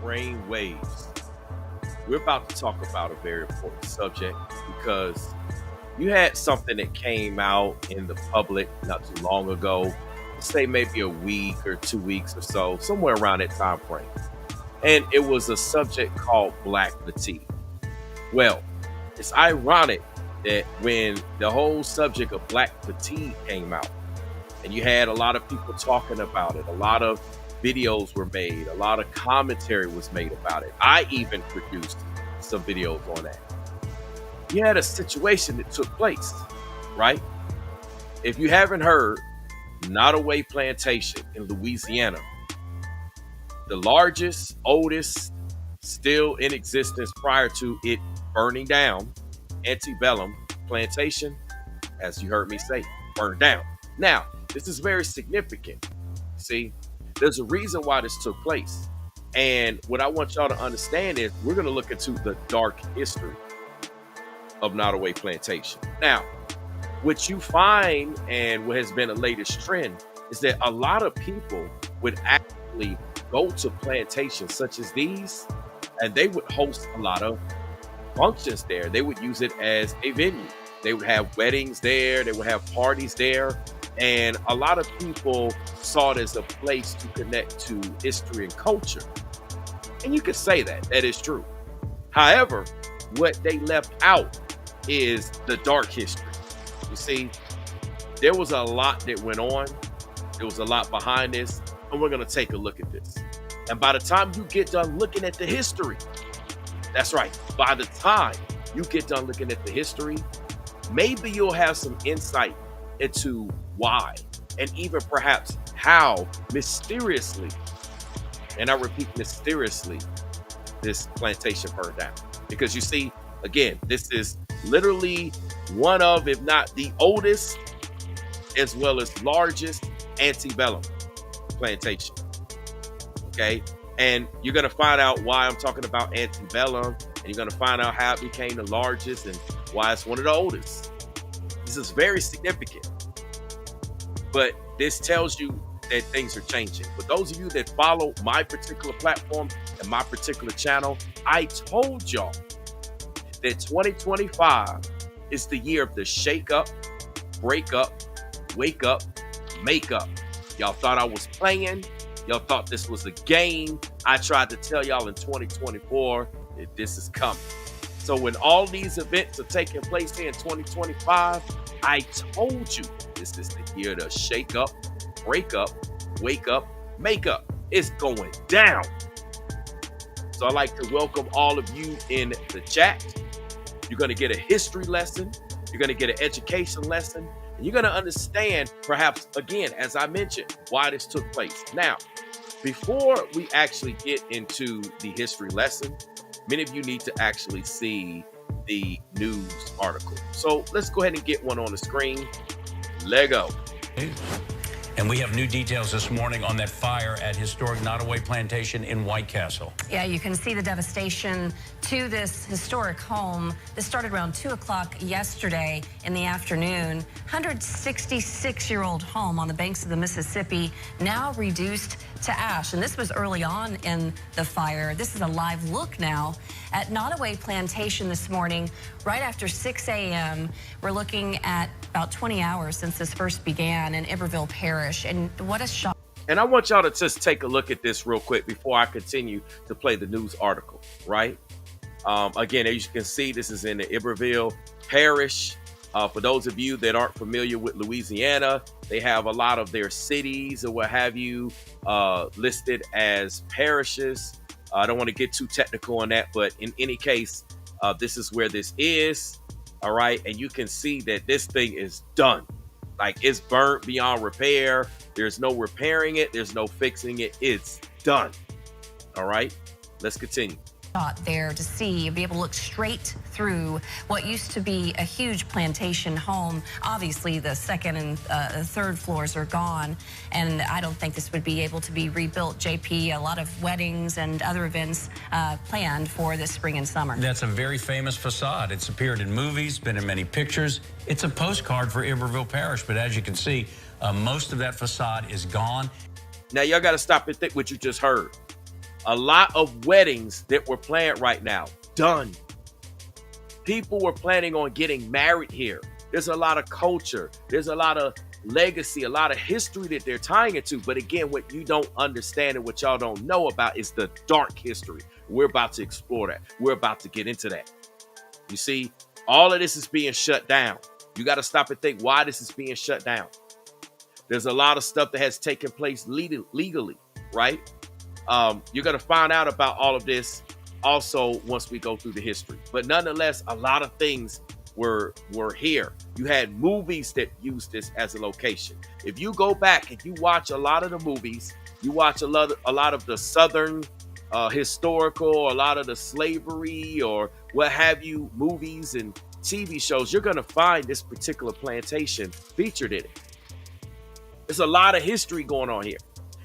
brain waves. We're about to talk about a very important subject because you had something that came out in the public not too long ago, say maybe a week or 2 weeks or so, somewhere around that time frame. And it was a subject called black fatigue. Well, it's ironic that when the whole subject of black fatigue came out, and you had a lot of people talking about it, a lot of videos were made, a lot of commentary was made about it. I even produced some videos on that. You had a situation that took place, right? If you haven't heard, Nottoway Plantation in Louisiana, the largest, oldest, still in existence prior to it burning down, antebellum plantation, as you heard me say, burned down. Now, this is very significant. See, there's a reason why this took place. And what I want y'all to understand is we're going to look into the dark history of Nottoway Plantation. Now, what you find and what has been a latest trend is that a lot of people would actually go to plantations such as these, and they would host a lot of functions there. They would use it as a venue. They would have weddings there. They would have parties there. And a lot of people saw it as a place to connect to history and culture. And you could say that. That is true. However, what they left out is the dark history. You see, there was a lot that went on. There was a lot behind this. And we're going to take a look at this. And by the time you get done looking at the history, that's right. By the time you get done looking at the history, maybe you'll have some insight into why and even perhaps how mysteriously, and I repeat mysteriously, this plantation burned down. Because you see, again, this is literally one of, if not the oldest, as well as largest antebellum plantation. Okay? And you're going to find out why I'm talking about antebellum, and you're going to find out how it became the largest and why it's one of the oldest. This is very significant. But this tells you that things are changing. For those of you that follow my particular platform and my particular channel, I told y'all that 2025 is the year of the shake up, break up, wake up, make up. Y'all thought I was playing. Y'all thought this was a game. I tried to tell y'all in 2024 that this is coming. So when all these events are taking place here in 2025, I told you this is the year to shake up, break up, wake up, make up. It's going down. So I'd like to welcome all of you in the chat. You're going to get a history lesson. You're going to get an education lesson. And you're going to understand, perhaps, again, as I mentioned, why this took place. Now, before we actually get into the history lesson, many of you need to actually see the news article. So let's go ahead and get one on the screen. Lego. And we have new details this morning on that fire at historic Nottoway Plantation in White Castle. Yeah, you can see the devastation to this historic home. This started around 2 o'clock yesterday in the afternoon. 166-year-old home on the banks of the Mississippi, now reduced to ash. And this was early on in the fire. This is a live look now at Nottoway Plantation this morning, right after 6 a.m. We're looking at about 20 hours since this first began in Iberville Parish. And what a shock. And I want y'all to just take a look at this real quick before I continue to play the news article, right? Again, as you can see, this is in the Iberville Parish. For those of you that aren't familiar with Louisiana, they have a lot of their cities or what have you listed as parishes. I don't want to get too technical on that, but in any case, this is where this is. All right. And you can see that this thing is done. Like, it's burnt beyond repair. There's no repairing it. There's no fixing it. It's done. All right. Let's continue. There to see, be able to look straight through what used to be a huge plantation home. Obviously, the second and third floors are gone, and I don't think this would be able to be rebuilt. JP, a lot of weddings and other events planned for this spring and summer. That's a very famous facade. It's appeared in movies, been in many pictures. It's a postcard for Iberville Parish, but as you can see, most of that facade is gone. Now, y'all got to stop and think what you just heard. A lot of weddings that were planned right now, done. People were planning on getting married here. There's a lot of culture. There's a lot of legacy, a lot of history that they're tying it to. But again, what you don't understand and what y'all don't know about is the dark history. We're about to explore that. We're about to get into that. You see, all of this is being shut down. You got to stop and think why this is being shut down. There's a lot of stuff that has taken place legally, right? You're going to find out about all of this also once we go through the history. But nonetheless, a lot of things were here. You had movies that used this as a location. If you go back and you watch a lot of the movies, you watch a lot of the Southern historical, a lot of the slavery or what have you, movies and TV shows, you're going to find this particular plantation featured in it. There's a lot of history going on here.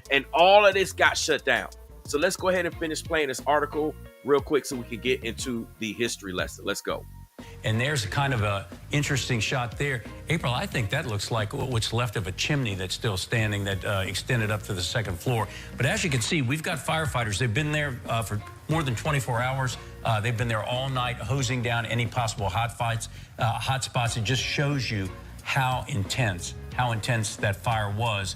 And all of this got shut down. So let's go ahead and finish playing this article real quick so we can get into the history lesson. Let's go. And there's kind of a interesting shot there. April, I think that looks like what's left of a chimney that's still standing that extended up to the second floor. But as you can see, we've got firefighters. They've been there for more than 24 hours. They've been there all night hosing down any possible hot spots. It just shows you how intense that fire was.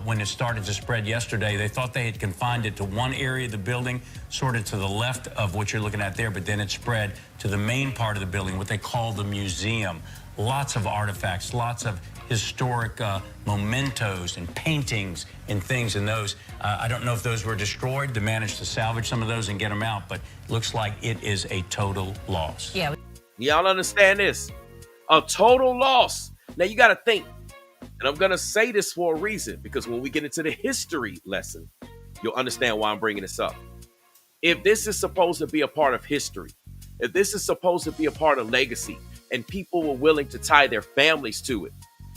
When it started to spread yesterday, they thought they had confined it to one area of the building, sort of to the left of what you're looking at there, but then it spread to the main part of the building, what they call the museum. Lots of artifacts, lots of historic mementos and paintings and things in those. I don't know if those were destroyed. They managed to salvage some of those and get them out, but it looks like it is a total loss. Yeah. Y'all understand this? A total loss. Now you got to think. And I'm going to say this for a reason, because when we get into the history lesson, you'll understand why I'm bringing this up. If this is supposed to be a part of history, if this is supposed to be a part of legacy, and people were willing to tie their families to it,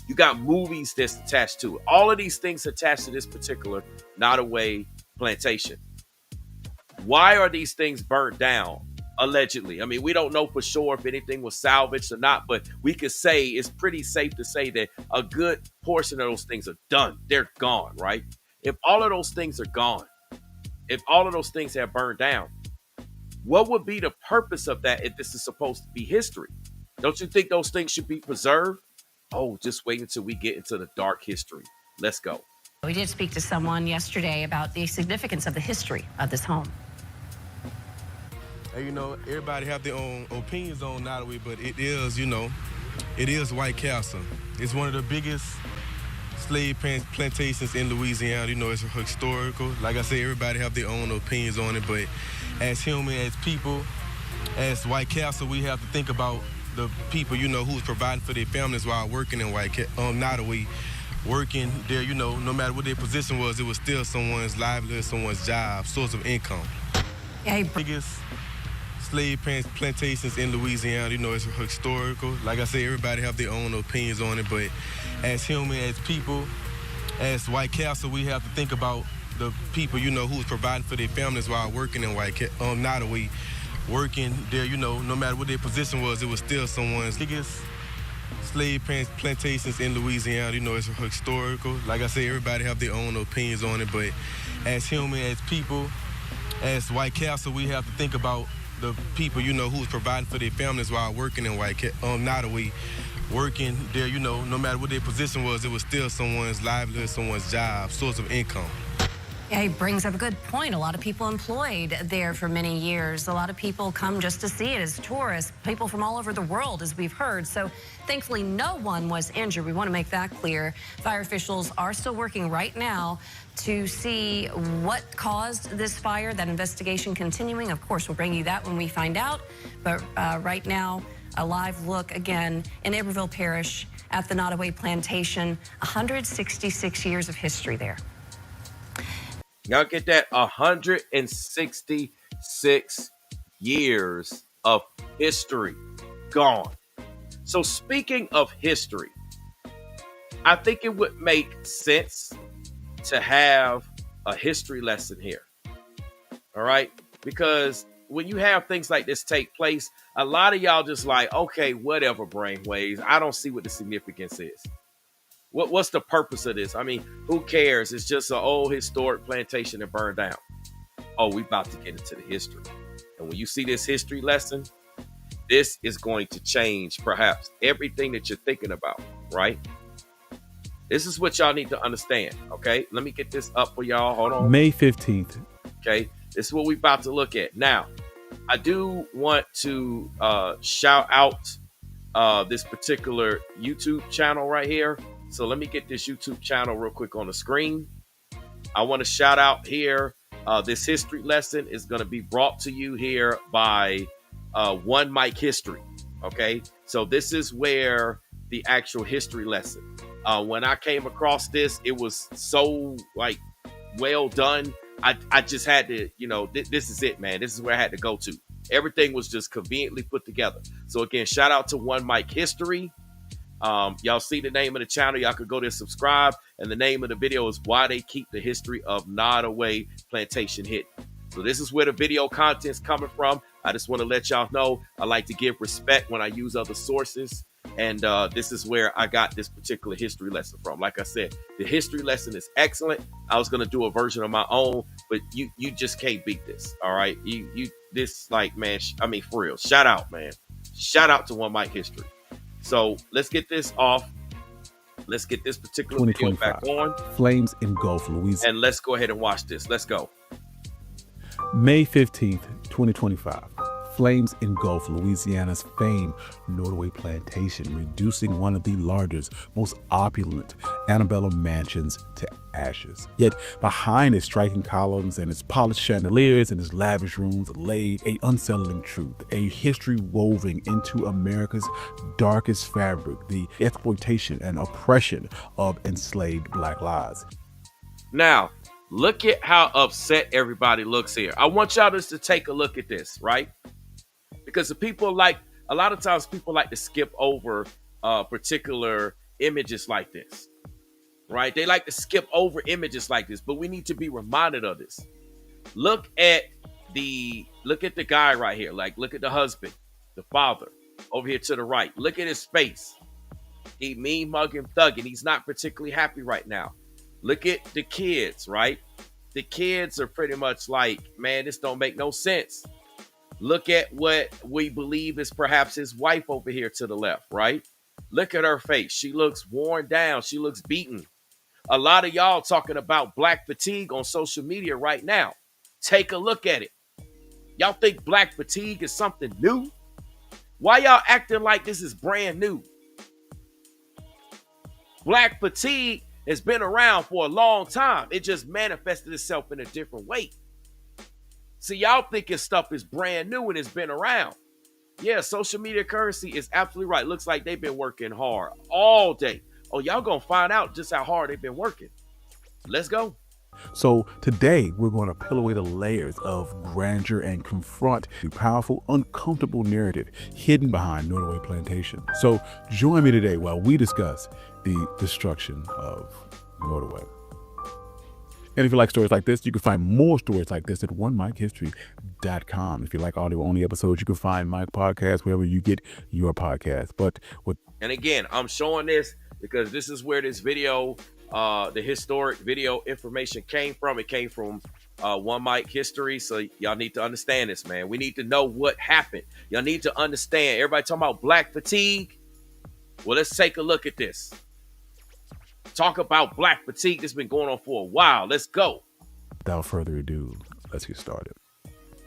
you got movies that's attached to it. All of these things attached to this particular Nottoway plantation. Why are these things burnt down? Allegedly. I mean, we don't know for sure if anything was salvaged or not, but we could say it's pretty safe to say that a good portion of those things are done. They're gone, right? If all of those things are gone, if all of those things have burned down, what would be the purpose of that if this is supposed to be history? Don't you think those things should be preserved? Oh, just wait until we get into the dark history. Let's go. We did speak to someone yesterday about the significance of the history of this home. You know, everybody have their own opinions on Nottoway, but it is, you know, it is White Castle. It's one of the biggest slave plantations in Louisiana. You know, it's historical. Like I said, everybody have their own opinions on it, but as human, as people, as White Castle, we have to think about the people, you know, who's providing for their families while working in Nottoway. Working there, you know, no matter what their position was, it was still someone's livelihood, someone's job, source of income. Biggest slave plantations in Louisiana. You know, it's historical. Like I said, everybody have their own opinions on it, but as human, as people, as White Castle, we have to think about the people, you know, who's providing for their families while working in Nottoway. Working there, you know, no matter what their position was, it was still someone's biggest slave plantations in Louisiana. You know, it's historical. Like I said, everybody have their own opinions on it, but as human, as people, as White Castle, we have to think about the people, you know, who's providing for their families while working in Nottoway. Working there, you know, no matter what their position was, it was still someone's livelihood, someone's job, source of income. Yeah, he brings up a good point. A lot of people employed there for many years. A lot of people come just to see it as tourists, people from all over the world, as we've heard. So thankfully, no one was injured. We want to make that clear. Fire officials are still working right now to see what caused this fire. That investigation continuing. Of course, we'll bring you that when we find out. But right now, a live look again in Iberville Parish at the Nottoway Plantation. 166 years of history there. Y'all get that? 166 years of history gone. So speaking of history, I think it would make sense to have a history lesson here. All right? Because when you have things like this take place, a lot of y'all just like, okay, whatever, brainwaves. I don't see what the significance is. What's the purpose of this? I mean, who cares? It's just an old historic plantation that burned down. oh, we about to get into the history. And when you see this history lesson, this is going to change perhaps everything that you're thinking about, right? This is what y'all need to understand, okay? Let me get this up for y'all. Hold on. May 15th. Okay, this is what we're about to look at. Now, I do want to shout out this particular YouTube channel right here. So let me get this YouTube channel real quick on the screen. I want to shout out here. This history lesson is going to be brought to you here by One Mic History. Okay, so this is where the actual history lesson. When I came across this, it was so like well done. I just had to, you know, this is it, man. This is where I had to go to. Everything was just conveniently put together. So again, shout out to One Mic History. Y'all see the name of the channel. Y'all could go there, subscribe. And the name of the video is Why They Keep the History of Nottoway Plantation Hidden. So this is where the video content's coming from. I just want to let y'all know I like to give respect when I use other sources. And this is where I got this particular history lesson from. Like I said, the history lesson is excellent. I was going to do a version of my own, but you just can't beat this. All right. This like, man, I mean, for real, shout out, man. Shout out to One Mic History. So let's get this off. Let's get this particular video back on. Flames engulf Louisiana. And let's go ahead and watch this. Let's go. May 15th, 2025. Flames engulf Louisiana's famed Nottoway Plantation, reducing one of the largest, most opulent antebellum mansions to ashes. Yet behind its striking columns and its polished chandeliers and its lavish rooms lay an unsettling truth, a history woven into America's darkest fabric, the exploitation and oppression of enslaved Black lives. Now, look at how upset everybody looks here. I want y'all just to take a look at this, right? Because the people like, a lot of times people like to skip over particular images like this, right? They like to skip over images like this, but we need to be reminded of this. Look at the guy right here. Like, look at the husband, the father over here to the right. Look at his face. He mean mugging, thugging. He's not particularly happy right now. Look at the kids, right? The kids are pretty much like, man, this don't make no sense. Look at what we believe is perhaps his wife over here to the left, right? Look at her face. She looks worn down. She looks beaten. A lot of y'all talking about black fatigue on social media right now. Take a look at it. Y'all think black fatigue is something new? Why y'all acting like this is brand new? Black fatigue has been around for a long time. It just manifested itself in a different way. See, y'all thinking stuff is brand new and it's been around. Yeah, social media currency is absolutely right. Looks like they've been working hard all day. Oh, y'all gonna find out just how hard they've been working. Let's go. So today we're going to peel away the layers of grandeur and confront the powerful, uncomfortable narrative hidden behind Nottoway Plantation. So join me today while we discuss the destruction of Nottoway. And if you like stories like this, you can find more stories like this at onemichistory.com. If you like audio-only episodes, you can find Mike Podcast wherever you get your podcast. And again, I'm showing this because this is where this video, the historic video information came from. It came from One Mic History. So y'all need to understand this, man. We need to know what happened. Y'all need to understand. Everybody talking about black fatigue. Well, let's take a look at this. Talk about black fatigue. This has been going on for a while. Let's go. Without further ado, let's get started.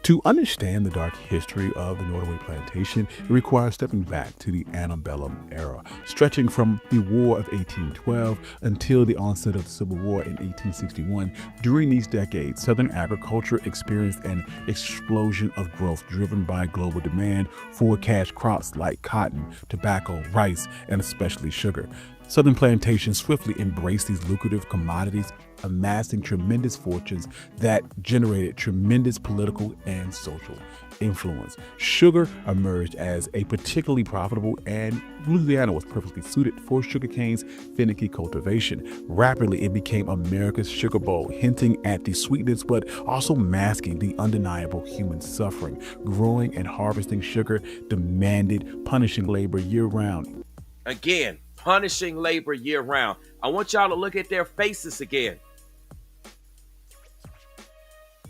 To understand the dark history of the Nottoway Plantation, it requires stepping back to the antebellum era, stretching from the War of 1812 until the onset of the Civil War in 1861. During these decades, Southern agriculture experienced an explosion of growth driven by global demand for cash crops like cotton, tobacco, rice, and especially sugar. Southern plantations swiftly embraced these lucrative commodities, amassing tremendous fortunes that generated tremendous political and social influence. Sugar emerged as a particularly profitable, and Louisiana was perfectly suited for sugarcane's finicky cultivation. Rapidly, it became America's sugar bowl, hinting at the sweetness but also masking the undeniable human suffering. Growing and harvesting sugar demanded punishing labor year-round. Again, punishing labor year-round. I want y'all to look at their faces again.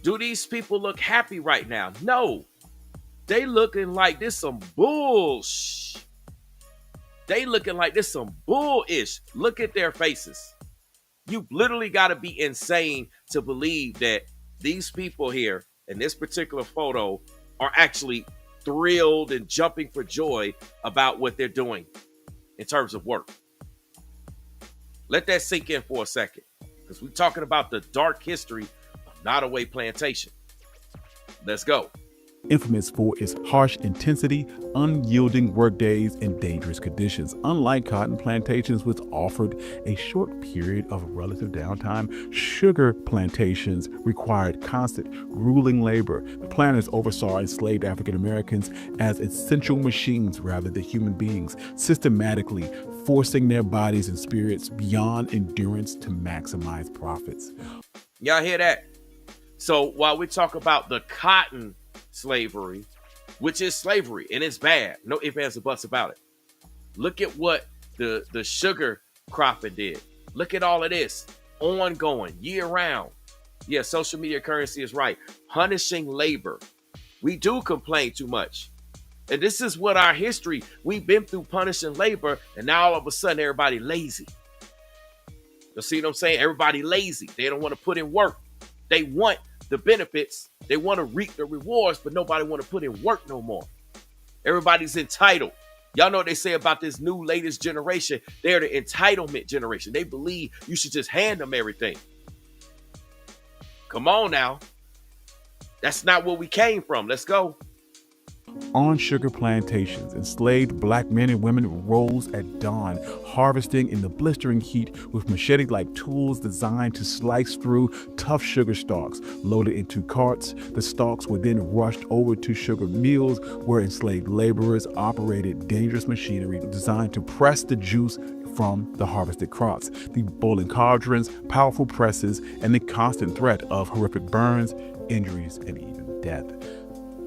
Do these people look happy right now? No. They looking like this some bullsh. They looking like this some bullish. Look at their faces. You literally got to be insane to believe that these people here in this particular photo are actually thrilled and jumping for joy about what they're doing in terms of work. Let that sink in for a second, because we're talking about the dark history of Nottoway Plantation. Let's go. Infamous for its harsh intensity, unyielding workdays, and dangerous conditions. Unlike cotton plantations, which offered a short period of relative downtime, sugar plantations required constant, grueling labor. The planters oversaw enslaved African Americans as essential machines rather than human beings, systematically forcing their bodies and spirits beyond endurance to maximize profits. Y'all hear that? So while we talk about the cotton slavery, which is slavery and it's bad, no ifs, ands, or buts about it. Look at what the sugar cropping did. Look at all of this ongoing year round. Yeah, social media currency is right. Punishing labor. We do complain too much. And this is what our history, we've been through punishing labor, and now all of a sudden everybody lazy. You see what I'm saying? Everybody lazy. They don't want to put in work. They want the benefits. They want to reap the rewards, but nobody want to put in work no more. Everybody's entitled. Y'all know what they say about this new latest generation. They're the entitlement generation. They believe you should just hand them everything. Come on now. That's not where we came from. Let's go. On sugar plantations, enslaved black men and women rose at dawn, harvesting in the blistering heat with machete-like tools designed to slice through tough sugar stalks. Loaded into carts, the stalks were then rushed over to sugar mills where enslaved laborers operated dangerous machinery designed to press the juice from the harvested crops. The boiling cauldrons, powerful presses, and the constant threat of horrific burns, injuries, and even death.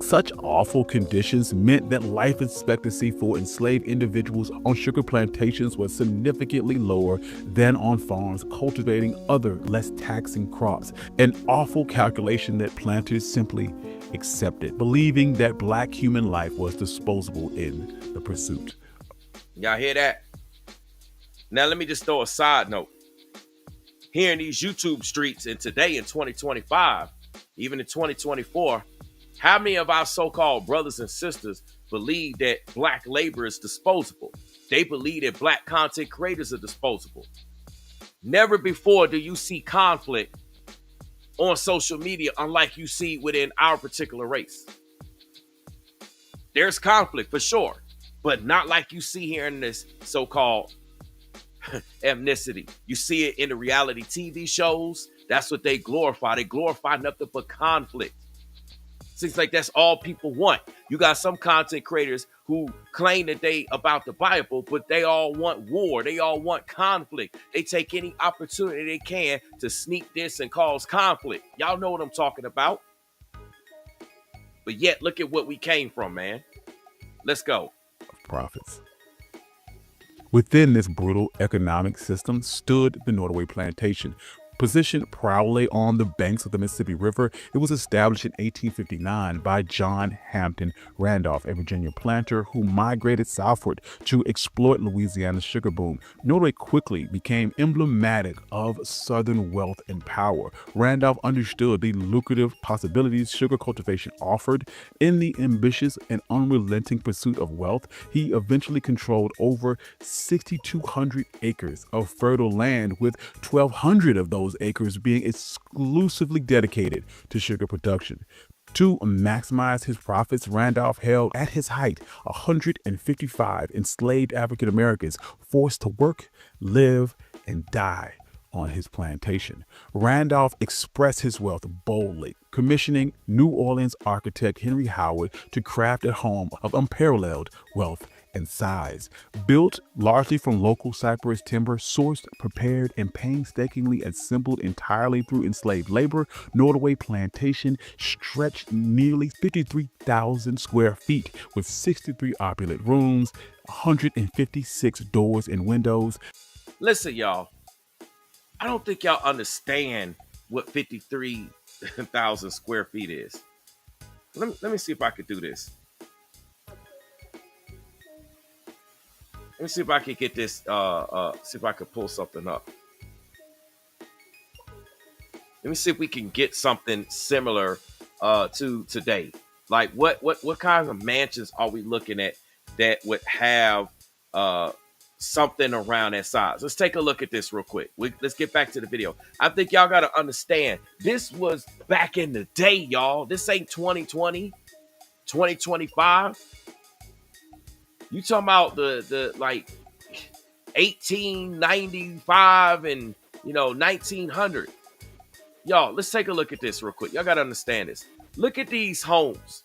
Such awful conditions meant that life expectancy for enslaved individuals on sugar plantations was significantly lower than on farms cultivating other less taxing crops. An awful calculation that planters simply accepted, believing that black human life was disposable in the pursuit. Y'all hear that? Now let me just throw a side note. Here in these YouTube streets, and today in 2025, even in 2024, how many of our so-called brothers and sisters believe that black labor is disposable? They believe that black content creators are disposable. Never before do you see conflict on social media unlike you see within our particular race. There's conflict for sure, but not like you see here in this so-called ethnicity. You see it in the reality TV shows. That's what they glorify. They glorify nothing but conflict. Seems like that's all people want. You got some content creators who claim that they about the Bible, but they all want war. They all want conflict. They take any opportunity they can to sneak this and cause conflict. Y'all know what I'm talking about. But yet, look at what we came from, man. Let's go. Profits. Within this brutal economic system stood the Nottoway Plantation. Positioned proudly on the banks of the Mississippi River, it was established in 1859 by John Hampton Randolph, a Virginia planter who migrated southward to exploit Louisiana's sugar boom. Nottoway quickly became emblematic of Southern wealth and power. Randolph understood the lucrative possibilities sugar cultivation offered. In the ambitious and unrelenting pursuit of wealth, he eventually controlled over 6,200 acres of fertile land, with 1,200 of those acres being exclusively dedicated to sugar production. To maximize his profits, Randolph held at his height 155 enslaved African Americans forced to work, live, and die on his plantation. Randolph expressed his wealth boldly, commissioning New Orleans architect Henry Howard to craft a home of unparalleled wealth and size. Built largely from local cypress timber, sourced, prepared, and painstakingly assembled entirely through enslaved labor, Nottoway Plantation stretched nearly 53,000 square feet with 63 opulent rooms, 156 doors and windows. Listen, y'all. I don't think y'all understand what 53 thousand square feet is. Let me see if I could do this. Let me see if I could get this. See if I could pull something up. Let me see if we can get something similar to today. Like what kinds of mansions are we looking at that would have something around that size? Let's take a look at this real quick. Let's get back to the video. I think y'all got to understand this was back in the day, y'all. This ain't 2020, 2025. You talking about the like 1895 and 1900. Y'all, let's take a look at this real quick. Y'all got to understand this. Look at these homes,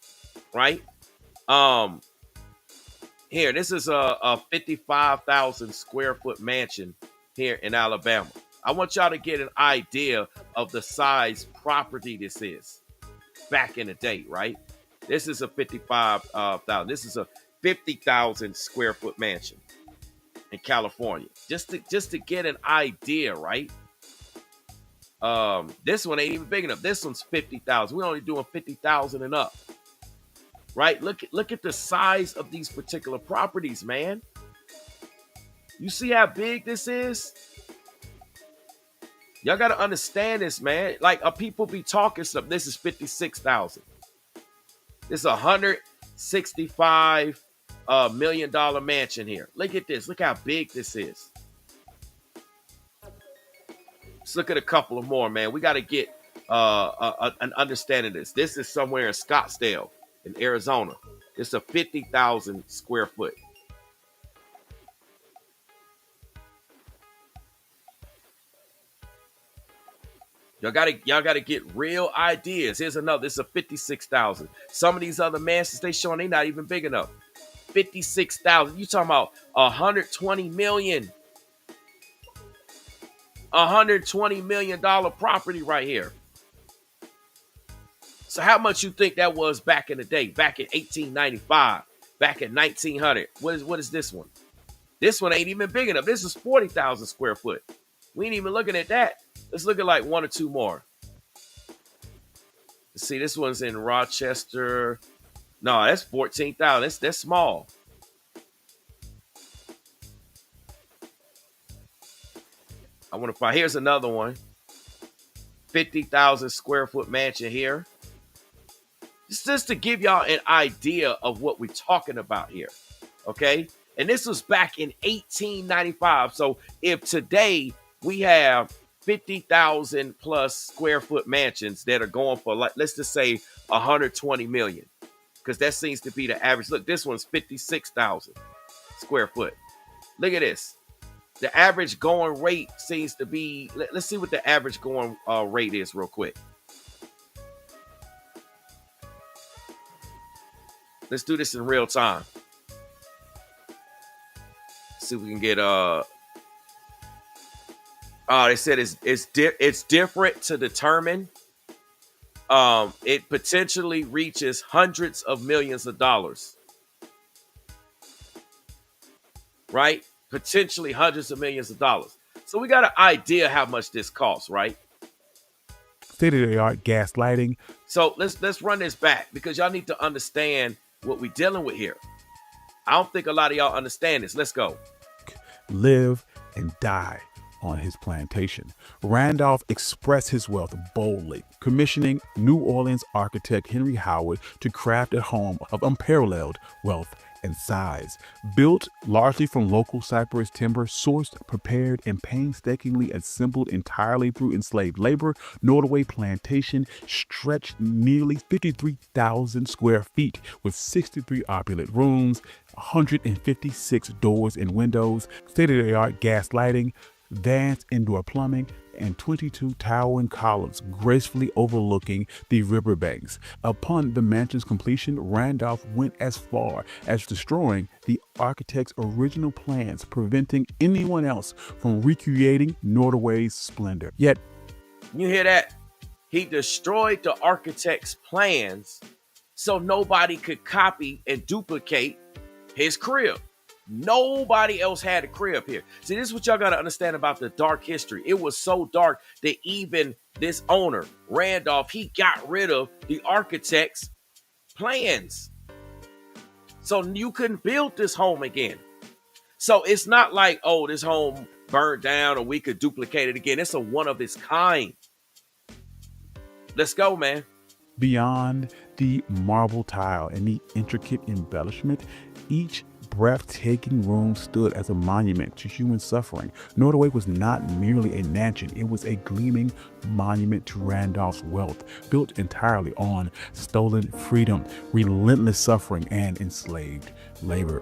right? Here, this is a 55,000 square foot mansion here in Alabama. I want y'all to get an idea of the size property this is back in the day, right? This is a 55,000. This is a 50,000 square foot mansion in California. Just to get an idea, right? This one ain't even big enough. This one's 50,000. We're only doing 50,000 and up. Right? Look at the size of these particular properties, man. You see how big this is? Y'all got to understand this, man. Like, people be talking stuff. This is 56,000. This is $165 million mansion here. Look at this. Look how big this is. Let's look at a couple of more, man. We got to get an understanding of this. This is somewhere in Scottsdale, in Arizona. It's a 50,000 square foot. Y'all gotta get real ideas. Here's another. This is a 56,000. Some of these other mansions they showing they not even big enough. 56,000. You talking about 120 million? $120 million property right here. So how much you think that was back in the day? Back in 1895, back in 1900. What is this one? This one ain't even big enough. This is 40,000 square foot. We ain't even looking at that. Let's look at like one or two more. Let's see, this one's in Rochester. No, that's 14,000. That's small. I want to find. Here's another one. 50,000 square foot mansion here. Just to give y'all an idea of what we're talking about here. Okay? And this was back in 1895. So if today we have 50,000 plus square foot mansions that are going for, like, let's just say 120 million, because that seems to be the average. Look, this one's 56,000 square foot. Look at this. The average going rate seems to be, let's see what the average going rate is real quick. Let's do this in real time. See if we can get they said it's different to determine. It potentially reaches hundreds of millions of dollars. Right? Potentially hundreds of millions of dollars. So we got an idea how much this costs, right? State-of-the-art gas lighting. So let's run this back, because y'all need to understand what we're dealing with here. I don't think a lot of y'all understand this. Let's go. Live and die on his plantation. Randolph expressed his wealth boldly, commissioning New Orleans architect Henry Howard to craft a home of unparalleled wealth and size. Built largely from local cypress timber, sourced, prepared, and painstakingly assembled entirely through enslaved labor, Nottoway Plantation stretched nearly 53,000 square feet with 63 opulent rooms, 156 doors and windows, state-of-the-art gas lighting, advanced indoor plumbing, and 22 towering columns gracefully overlooking the riverbanks. Upon the mansion's completion, Randolph went as far as destroying the architect's original plans, preventing anyone else from recreating Nottoway's splendor. Yet, you hear that? He destroyed the architect's plans so nobody could copy and duplicate his crib. Nobody else had a crib here. See, this is what y'all got to understand about the dark history. It was so dark that even this owner, Randolph, he got rid of the architect's plans. So you couldn't build this home again. So it's not like, oh, this home burned down or we could duplicate it again. It's a one of its kind. Let's go, man. Beyond the marble tile and the intricate embellishment, each breathtaking room stood as a monument to human suffering. Nottoway was not merely a mansion, it was a gleaming monument to Randolph's wealth, built entirely on stolen freedom, relentless suffering, and enslaved labor.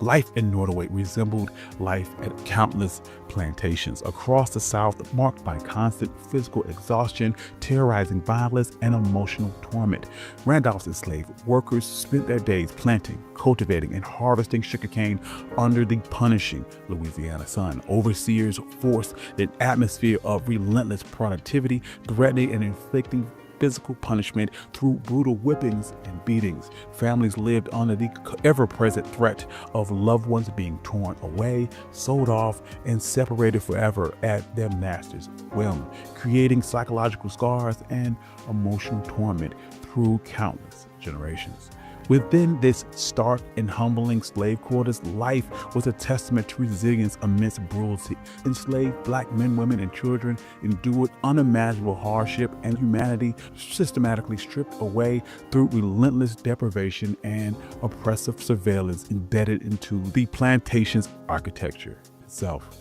Life in Nottoway resembled life at countless plantations across the South, marked by constant physical exhaustion, terrorizing violence, and emotional torment. Randolph's enslaved workers spent their days planting, cultivating, and harvesting sugarcane under the punishing Louisiana sun. Overseers forced an atmosphere of relentless productivity, threatening and inflicting physical punishment through brutal whippings and beatings. Families lived under the ever-present threat of loved ones being torn away, sold off, and separated forever at their master's whim, creating psychological scars and emotional torment through countless generations. Within this stark and humbling slave quarters, life was a testament to resilience amidst brutality. Enslaved black men, women, and children endured unimaginable hardship and humanity systematically stripped away through relentless deprivation and oppressive surveillance embedded into the plantation's architecture itself.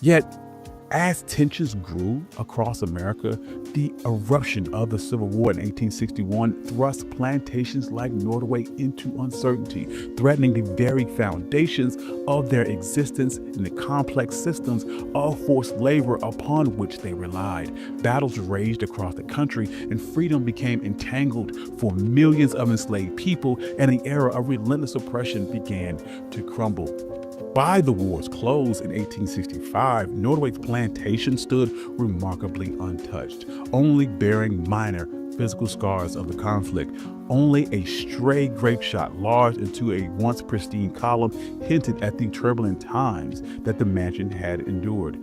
Yet, as tensions grew across America, the eruption of the Civil War in 1861 thrust plantations like Nottoway into uncertainty, threatening the very foundations of their existence and the complex systems of forced labor upon which they relied. Battles raged across the country, and freedom became entangled for millions of enslaved people, and the era of relentless oppression began to crumble. By the war's close in 1865, Nottoway's plantation stood remarkably untouched, only bearing minor physical scars of the conflict. Only a stray grape shot lodged into a once pristine column hinted at the turbulent times that the mansion had endured.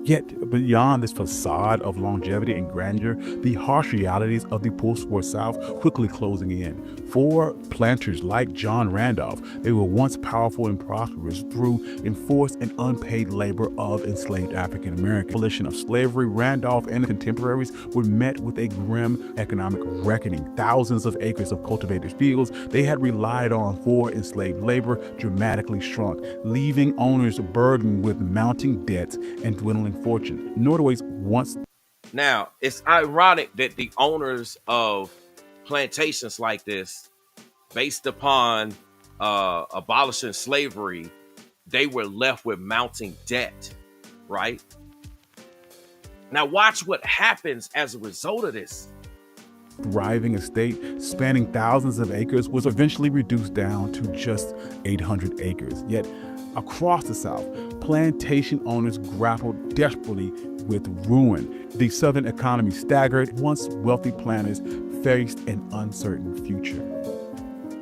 Yet, beyond this facade of longevity and grandeur, the harsh realities of the post-war South quickly closing in. For planters like John Randolph, they were once powerful and prosperous through enforced and unpaid labor of enslaved African Americans. The abolition of slavery, Randolph and contemporaries were met with a grim economic reckoning. Thousands of acres of cultivated fields they had relied on for enslaved labor dramatically shrunk, leaving owners burdened with mounting debts and dwindling fortune. Nottoway's once. Now, it's ironic that the owners of plantations like this, based upon abolishing slavery, they were left with mounting debt, right? Now, watch what happens as a result of this. Thriving estate spanning thousands of acres was eventually reduced down to just 800 acres. Yet, across the South, plantation owners grappled desperately with ruin. The Southern economy staggered. Once wealthy planters faced an uncertain future.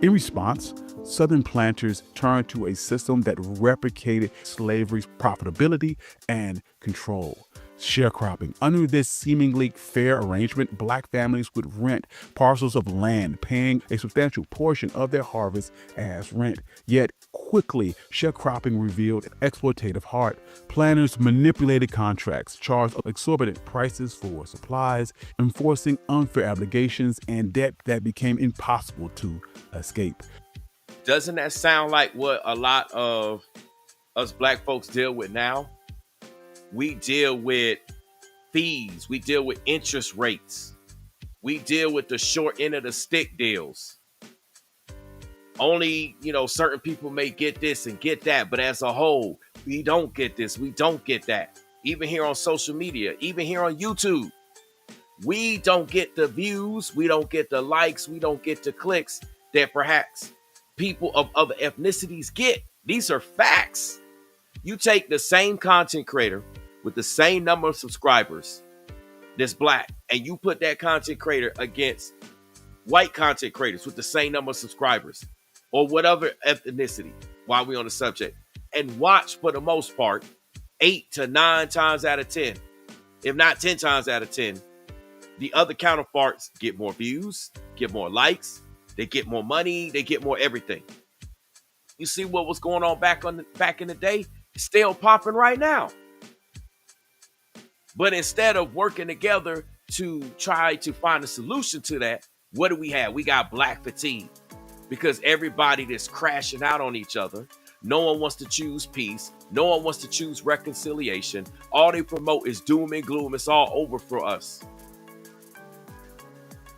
In response, Southern planters turned to a system that replicated slavery's profitability and control. Sharecropping. Under this seemingly fair arrangement, black families would rent parcels of land, paying a substantial portion of their harvest as rent. Yet quickly, sharecropping revealed an exploitative heart. Planters manipulated contracts, charged exorbitant prices for supplies, enforcing unfair obligations and debt that became impossible to escape. Doesn't that sound like what a lot of us black folks deal with now? We deal with fees. We deal with interest rates. We deal with the short end of the stick deals. Only, certain people may get this and get that, but as a whole, we don't get this. We don't get that. Even here on social media, even here on YouTube, we don't get the views. We don't get the likes. We don't get the clicks that perhaps people of other ethnicities get. These are facts. You take the same content creator with the same number of subscribers that's black, and you put that content creator against white content creators with the same number of subscribers or whatever ethnicity. while we on the subject. And watch, for the most part, 8 to 9 times out of 10, if not 10 times out of 10, the other counterparts get more views, get more likes, they get more money, they get more everything. You see what was going on back in the day? It's still popping right now. But instead of working together to try to find a solution to that, what do we have? We got black fatigue, because everybody that's crashing out on each other. No one wants to choose peace. No one wants to choose reconciliation. All they promote is doom and gloom. It's all over for us.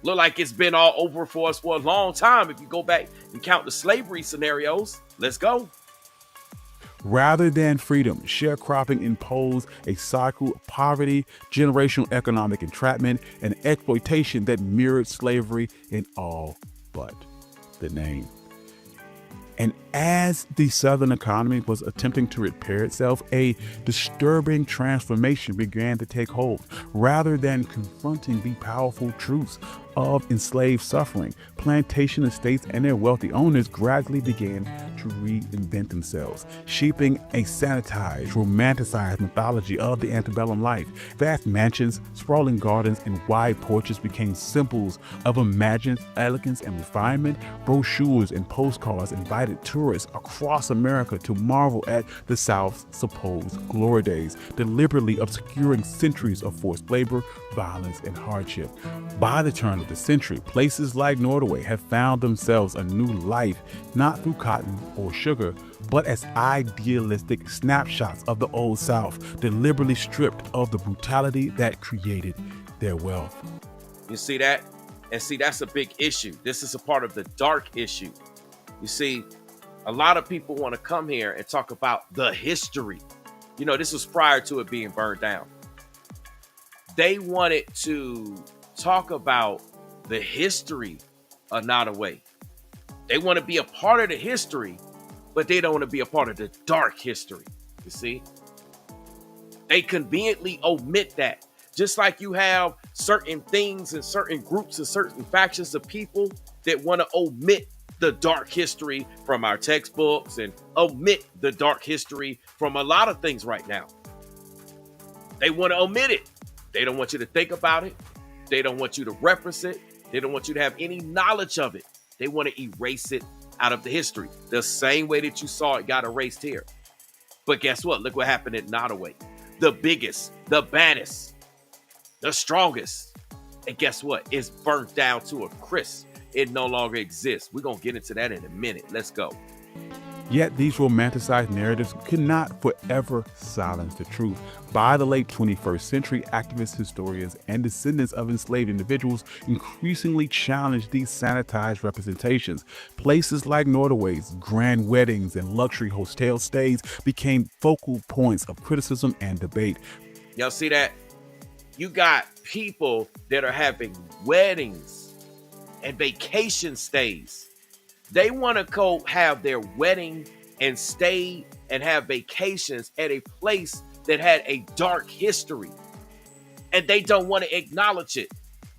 Look like it's been all over for us for a long time. If you go back and count the slavery scenarios, let's go. Rather than freedom, sharecropping imposed a cycle of poverty, generational economic entrapment, and exploitation that mirrored slavery in all but the name. And as the Southern economy was attempting to repair itself, a disturbing transformation began to take hold. Rather than confronting the powerful truths of enslaved suffering, plantation estates and their wealthy owners gradually began to reinvent themselves, shaping a sanitized, romanticized mythology of the antebellum life. Vast mansions, sprawling gardens, and wide porches became symbols of imagined elegance and refinement. Brochures and postcards invited tourists across America to marvel at the South's supposed glory days, deliberately obscuring centuries of forced labor, violence, and hardship. By the turn of the century, places like Nottoway have found themselves a new life, not through cotton or sugar, but as idealistic snapshots of the Old South, deliberately stripped of the brutality that created their wealth. You see that? And see, that's a big issue. This is a part of the dark issue. You see, a lot of people want to come here and talk about the history. You know, this was prior to it being burned down. They wanted to talk about the history of Nottoway. They want to be a part of the history, but they don't want to be a part of the dark history. You see? They conveniently omit that. Just like you have certain things and certain groups and certain factions of people that want to omit the dark history from our textbooks and omit the dark history from a lot of things right now. They want to omit it. They don't want you to think about it. They don't want you to reference it. They don't want you to have any knowledge of it. They want to erase it out of the history, the same way that you saw it got erased here. But guess what? Look what happened at Nottoway. The biggest, the baddest, the strongest. And guess what? It's burnt down to a crisp. It no longer exists. We're going to get into that in a minute. Let's go. Yet these romanticized narratives could not forever silence the truth. By the late 21st century, activists, historians, and descendants of enslaved individuals increasingly challenged these sanitized representations. Places like Nottoway's grand weddings and luxury hotel stays became focal points of criticism and debate. Y'all see that? You got people that are having weddings and vacation stays. They want to go have their wedding and stay and have vacations at a place that had a dark history. And they don't want to acknowledge it.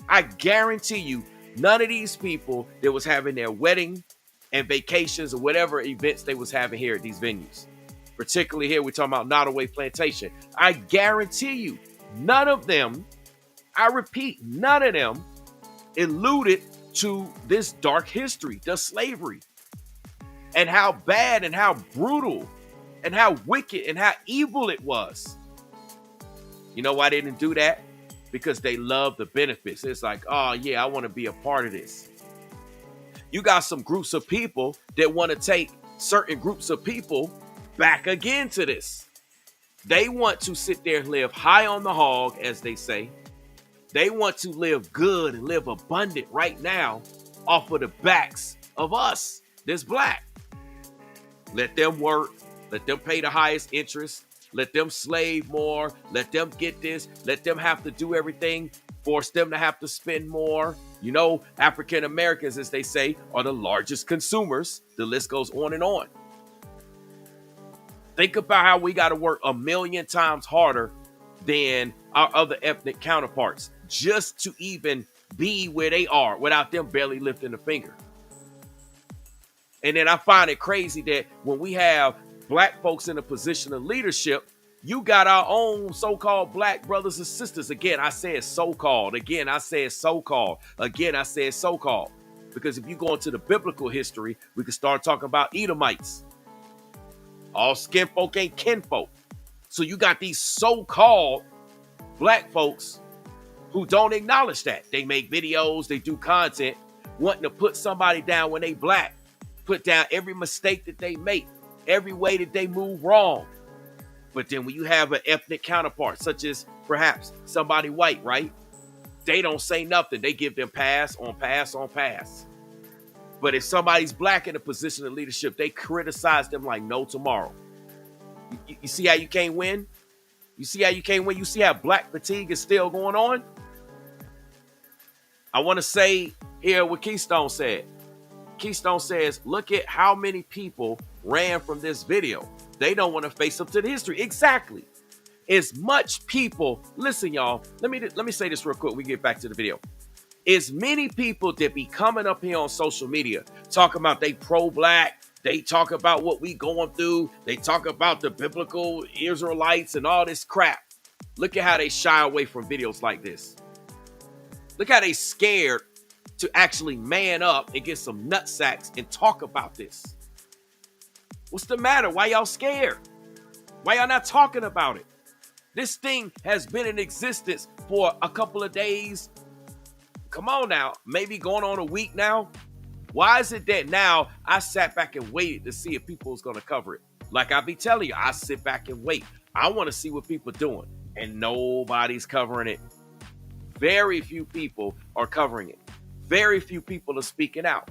I guarantee you, none of these people that was having their wedding and vacations or whatever events they was having here at these venues, particularly here, we're talking about Nottoway Plantation. I guarantee you, none of them, I repeat, none of them alluded to this dark history, the slavery, and how bad and how brutal and how wicked and how evil it was. You know why they didn't do that? Because they love the benefits. It's like, oh yeah, I want to be a part of this. You got some groups of people that want to take certain groups of people back again to this. They want to sit there and live high on the hog, as they say. They want to live good and live abundant right now off of the backs of us, this black. Let them work. Let them pay the highest interest. Let them slave more. Let them get this. Let them have to do everything. Force them to have to spend more. You know, African Americans, as they say, are the largest consumers. The list goes on and on. Think about how we got to work 1,000,000 times harder than our other ethnic counterparts just to even be where they are without them barely lifting a finger. And then I find it crazy that when we have black folks in a position of leadership, you got our own so-called black brothers and sisters. Again, I said so-called. Again, I said so-called. Again, I said so-called. Because if you go into the biblical history, we can start talking about Edomites. All skin folk ain't kinfolk. So you got these so-called black folks who don't acknowledge that. They make videos, they do content, wanting to put somebody down when they black, put down every mistake that they make, every way that they move wrong. But then when you have an ethnic counterpart, such as perhaps somebody white, right? They don't say nothing. They give them pass on pass on pass. But if somebody's black in a position of leadership, they criticize them like no tomorrow. You see how you can't win? You see how you can't win? You see how black fatigue is still going on? I want to say here what Keystone said. Keystone says, look at how many people ran from this video. They don't want to face up to the history. Exactly. As much people, listen, y'all, let me say this real quick. We get back to the video. As many people that be coming up here on social media, talking about they pro-black, they talk about what we going through, they talk about the biblical Israelites and all this crap. Look at how they shy away from videos like this. Look how they scared to actually man up and get some nutsacks and talk about this. What's the matter? Why y'all scared? Why y'all not talking about it? This thing has been in existence for a couple of days. Come on now, maybe going on a week now. Why is it that now I sat back and waited to see if people was going to cover it? Like I be telling you, I sit back and wait. I want to see what people are doing, and nobody's covering it. Very few people are covering it. Very few people are speaking out.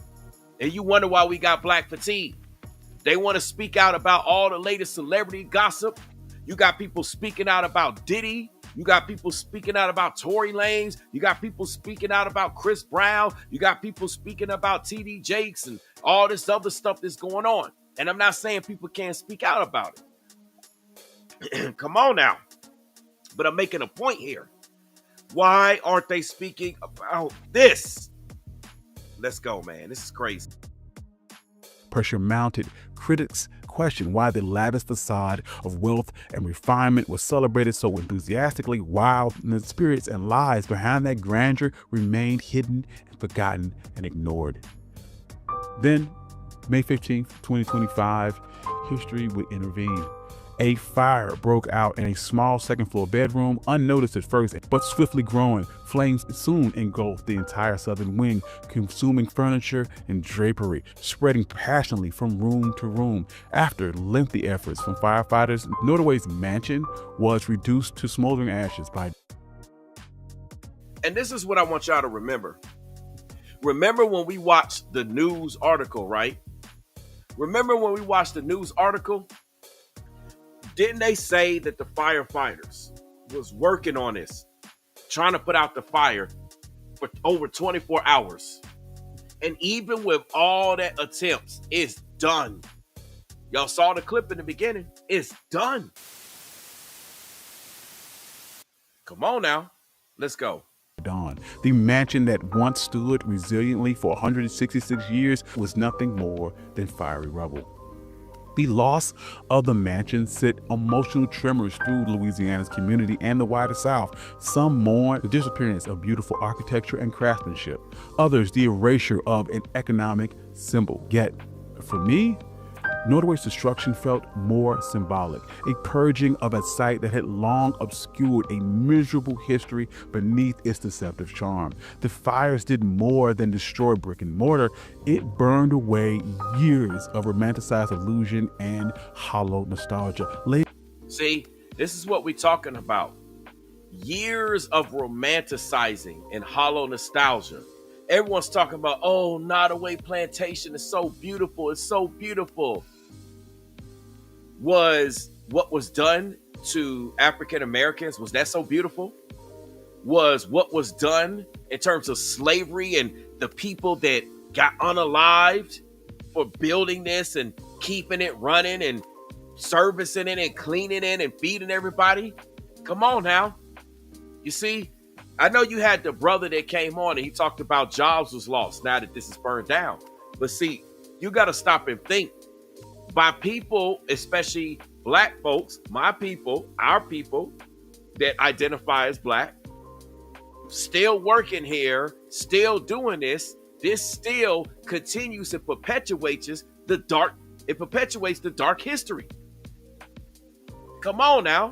And you wonder why we got black fatigue. They want to speak out about all the latest celebrity gossip. You got people speaking out about Diddy. You got people speaking out about Tory Lanez. You got people speaking out about Chris Brown. You got people speaking about TD Jakes and all this other stuff that's going on. And I'm not saying people can't speak out about it. Come on now. But I'm making a point here. Why aren't they speaking about this? Let's go, man. This is crazy. Pressure mounted. Critics question why the lavish facade of wealth and refinement was celebrated so enthusiastically, while the spirits and lies behind that grandeur remained hidden and forgotten and ignored. Then, May 15th, 2025, history would intervene. A fire broke out in a small second-floor bedroom, unnoticed at first, but swiftly growing. Flames soon engulfed the entire southern wing, consuming furniture and drapery, spreading passionately from room to room. After lengthy efforts from firefighters, Nottoway's mansion was reduced to smoldering ashes by... And this is what I want y'all to remember. Remember when we watched the news article, right? Remember when we watched the news article? Didn't they say that the firefighters was working on this, trying to put out the fire for over 24 hours? And even with all that attempts, it's done. Y'all saw the clip in the beginning. It's done. Come on now. Let's go. Dawn. The mansion that once stood resiliently for 166 years was nothing more than fiery rubble. The loss of the mansion sent emotional tremors through Louisiana's community and the wider South. Some mourned the disappearance of beautiful architecture and craftsmanship. Others, the erasure of an economic symbol. Yet, for me, Nottoway's destruction felt more symbolic, a purging of a site that had long obscured a miserable history beneath its deceptive charm. The fires did more than destroy brick and mortar. It burned away years of romanticized illusion and hollow nostalgia. See, this is what we're talking about. Years of romanticizing and hollow nostalgia. Everyone's talking about, oh, Nottoway Plantation is so beautiful. It's so beautiful. Was what was done to African Americans, was that so beautiful? Was what was done in terms of slavery and the people that got unalived for building this and keeping it running and servicing it and cleaning it and feeding everybody? Come on now. You see, I know you had the brother that came on and he talked about jobs was lost now that this is burned down. But see, You got to stop and think. By people, especially black folks, my people, our people that identify as black, still working here, still doing this, this still continues and perpetuates the dark history. Come on now.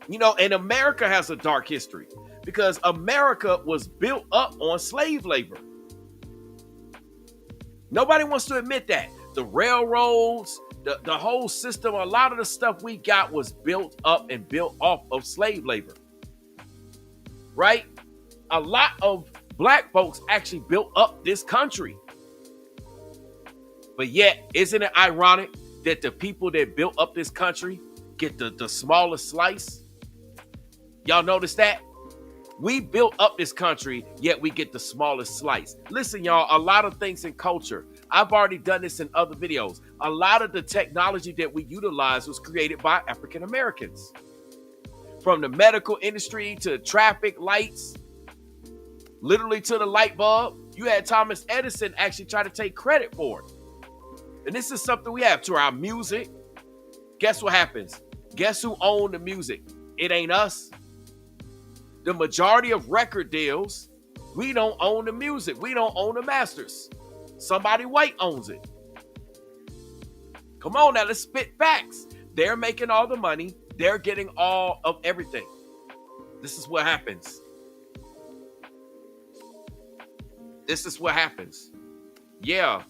You know, and America has a dark history because America was built up on slave labor. Nobody wants to admit that. The railroads, the whole system, a lot of the stuff we got was built up and built off of slave labor. Right? A lot of black folks actually built up this country. But yet, isn't it ironic that the people that built up this country get the smallest slice? Y'all notice that? We built up this country, yet we get the smallest slice. Listen, y'all, a lot of things in culture. I've already done this in other videos. A lot of the technology that we utilize was created by African Americans. From the medical industry to traffic lights, literally to the light bulb. You had Thomas Edison actually try to take credit for it. And this is something we have to our music. Guess what happens? Guess who owned the music? It ain't us. The majority of record deals, we don't own the music. We don't own the masters. Somebody white owns it. Come on now, let's spit facts. They're making all the money. They're getting all of everything. This is what happens. This is what happens. Yeah.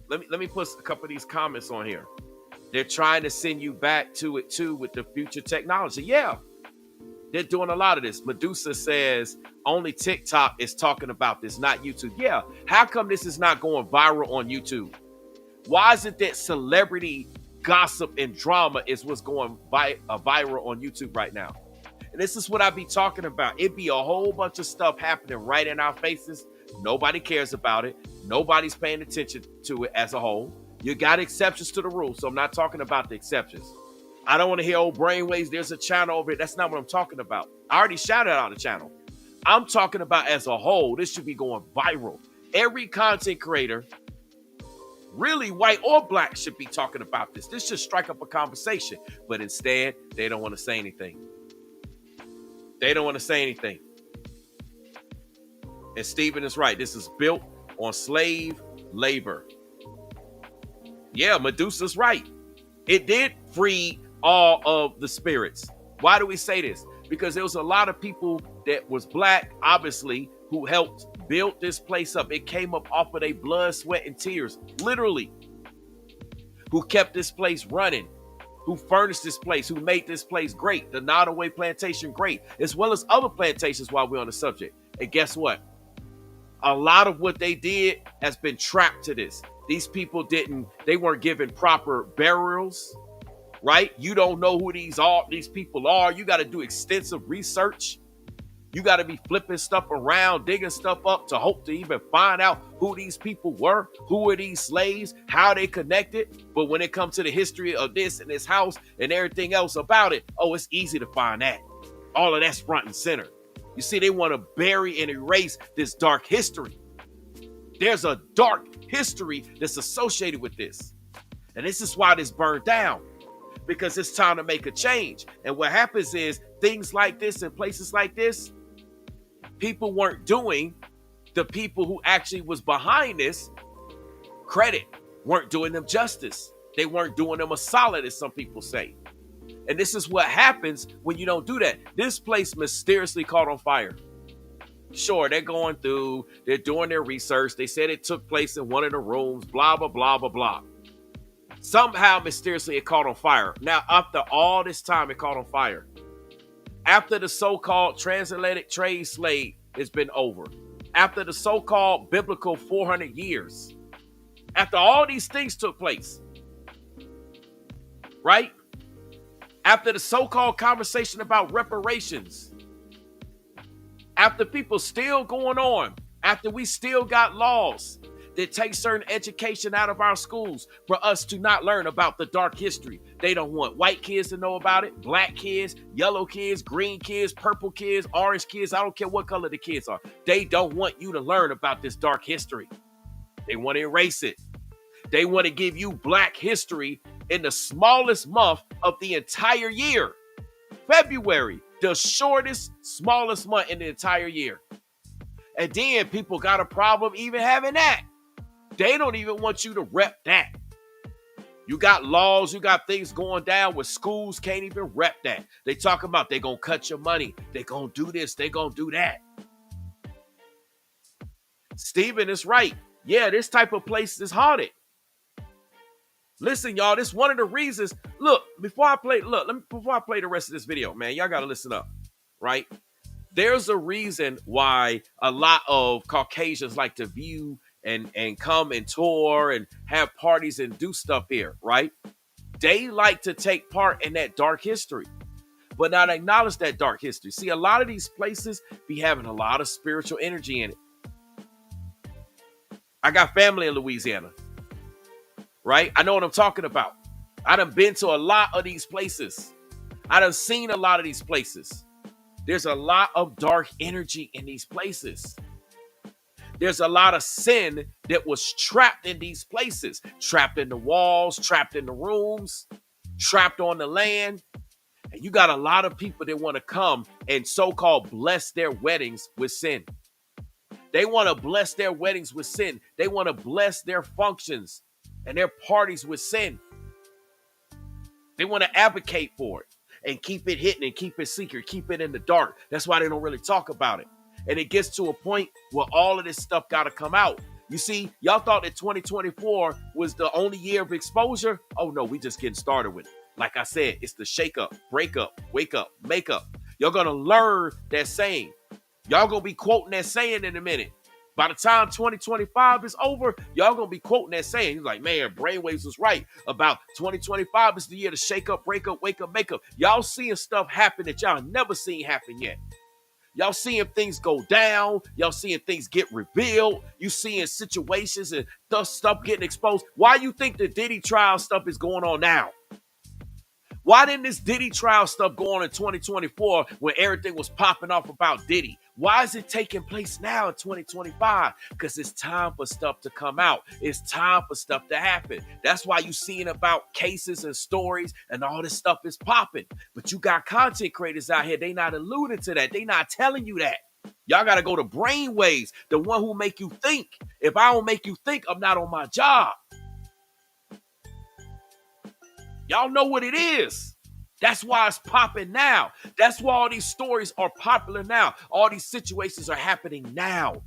Let me put a couple of these comments on here. They're trying to send you back to it too with the future technology. Yeah. They're doing a lot of this. Medusa says only TikTok is talking about this, not YouTube. Yeah. How come this is not going viral on YouTube? Why is it that celebrity gossip and drama is what's going viral on YouTube right now? And this is what I be talking about. It be a whole bunch of stuff happening right in our faces. Nobody cares about it. Nobody's paying attention to it as a whole. You got exceptions to the rule, so I'm not talking about the exceptions. I don't want to hear old brainwaves. There's a channel over here. That's not what I'm talking about. I already shouted out the channel. I'm talking about as a whole. This should be going viral. Every content creator, really white or black, should be talking about this. This should strike up a conversation. But instead, they don't want to say anything. They don't want to say anything. And Stephen is right. This is built on slave labor. Yeah, Medusa's right. It did free all of the spirits. Why do we say this? Because there was a lot of people that was black, obviously, who helped build this place up. It came up off of their blood, sweat, and tears, literally. Who kept this place running, who furnished this place, who made this place great, the Nottoway Plantation great, as well as other plantations while we're on the subject. And guess what? A lot of what they did has been trapped to this. These people they weren't given proper burials, right? You don't know who these people are. You got to do extensive research. You got to be flipping stuff around, digging stuff up to hope to even find out who these people were, who were these slaves, how they connected. But when it comes to the history of this and this house and everything else about it, oh, it's easy to find that. All of that's front and center. You see, they want to bury and erase this dark history. There's a dark history that's associated with this. And this is why this burned down. Because it's time to make a change. And what happens is things like this in places like this, people weren't doing the people who actually was behind this credit, weren't doing them justice. They weren't doing them a solid, as some people say. And this is what happens when you don't do that. This place mysteriously caught on fire. Sure, they're going through, they're doing their research. They said it took place in one of the rooms, blah, blah, blah, blah, blah. Somehow, mysteriously, it caught on fire. Now, after all this time, it caught on fire. After the so-called transatlantic trade slave has been over. After the so-called biblical 400 years. After all these things took place. Right? After the so-called conversation about reparations. After people still going on. After we still got laws that take certain education out of our schools for us to not learn about the dark history. They don't want white kids to know about it, black kids, yellow kids, green kids, purple kids, orange kids. I don't care what color the kids are. They don't want you to learn about this dark history. They want to erase it. They want to give you Black history in the smallest month of the entire year. February, the shortest, smallest month in the entire year. And then people got a problem even having that. They don't even want you to rep that. You got laws, you got things going down where schools can't even rep that. They talk about they gonna cut your money. They gonna do this, they gonna do that. Stephen is right. Yeah, this type of place is haunted. Listen, y'all, this is one of the reasons. Look, before I play the rest of this video, man, y'all gotta listen up, right? There's a reason why a lot of Caucasians like to view and come and tour and have parties and do stuff here, right? They like to take part in that dark history, but not acknowledge that dark history. See, a lot of these places be having a lot of spiritual energy in it. I got family in Louisiana, right? I know what I'm talking about. I done been to a lot of these places. I done seen a lot of these places. There's a lot of dark energy in these places. There's a lot of sin that was trapped in these places, trapped in the walls, trapped in the rooms, trapped on the land. And you got a lot of people that want to come and so-called bless their weddings with sin. They want to bless their weddings with sin. They want to bless their functions and their parties with sin. They want to advocate for it and keep it hidden and keep it secret, keep it in the dark. That's why they don't really talk about it. And it gets to a point where all of this stuff got to come out. You see, y'all thought that 2024 was the only year of exposure. Oh, no, we just getting started with it. Like I said, it's the shake up, break up, wake up, make up. You're going to learn that saying. Y'all going to be quoting that saying in a minute. By the time 2025 is over, y'all going to be quoting that saying. He's like, man, Brainwaves was right about 2025 is the year to shake up, break up, wake up, make up. Y'all seeing stuff happen that y'all never seen happen yet. Y'all seeing things go down. Y'all seeing things get revealed. You seeing situations and stuff getting exposed. Why you think the Diddy trial stuff is going on now? Why didn't this Diddy trial stuff go on in 2024 when everything was popping off about Diddy? Why is it taking place now in 2025? Because it's time for stuff to come out. It's time for stuff to happen. That's why you seeing about cases and stories and all this stuff is popping. But you got content creators out here. They not alluding to that. They not telling you that. Y'all got to go to Brainwaves, the one who make you think. If I don't make you think, I'm not on my job. Y'all know what it is. That's why it's popping now. That's why all these stories are popular now. All these situations are happening now.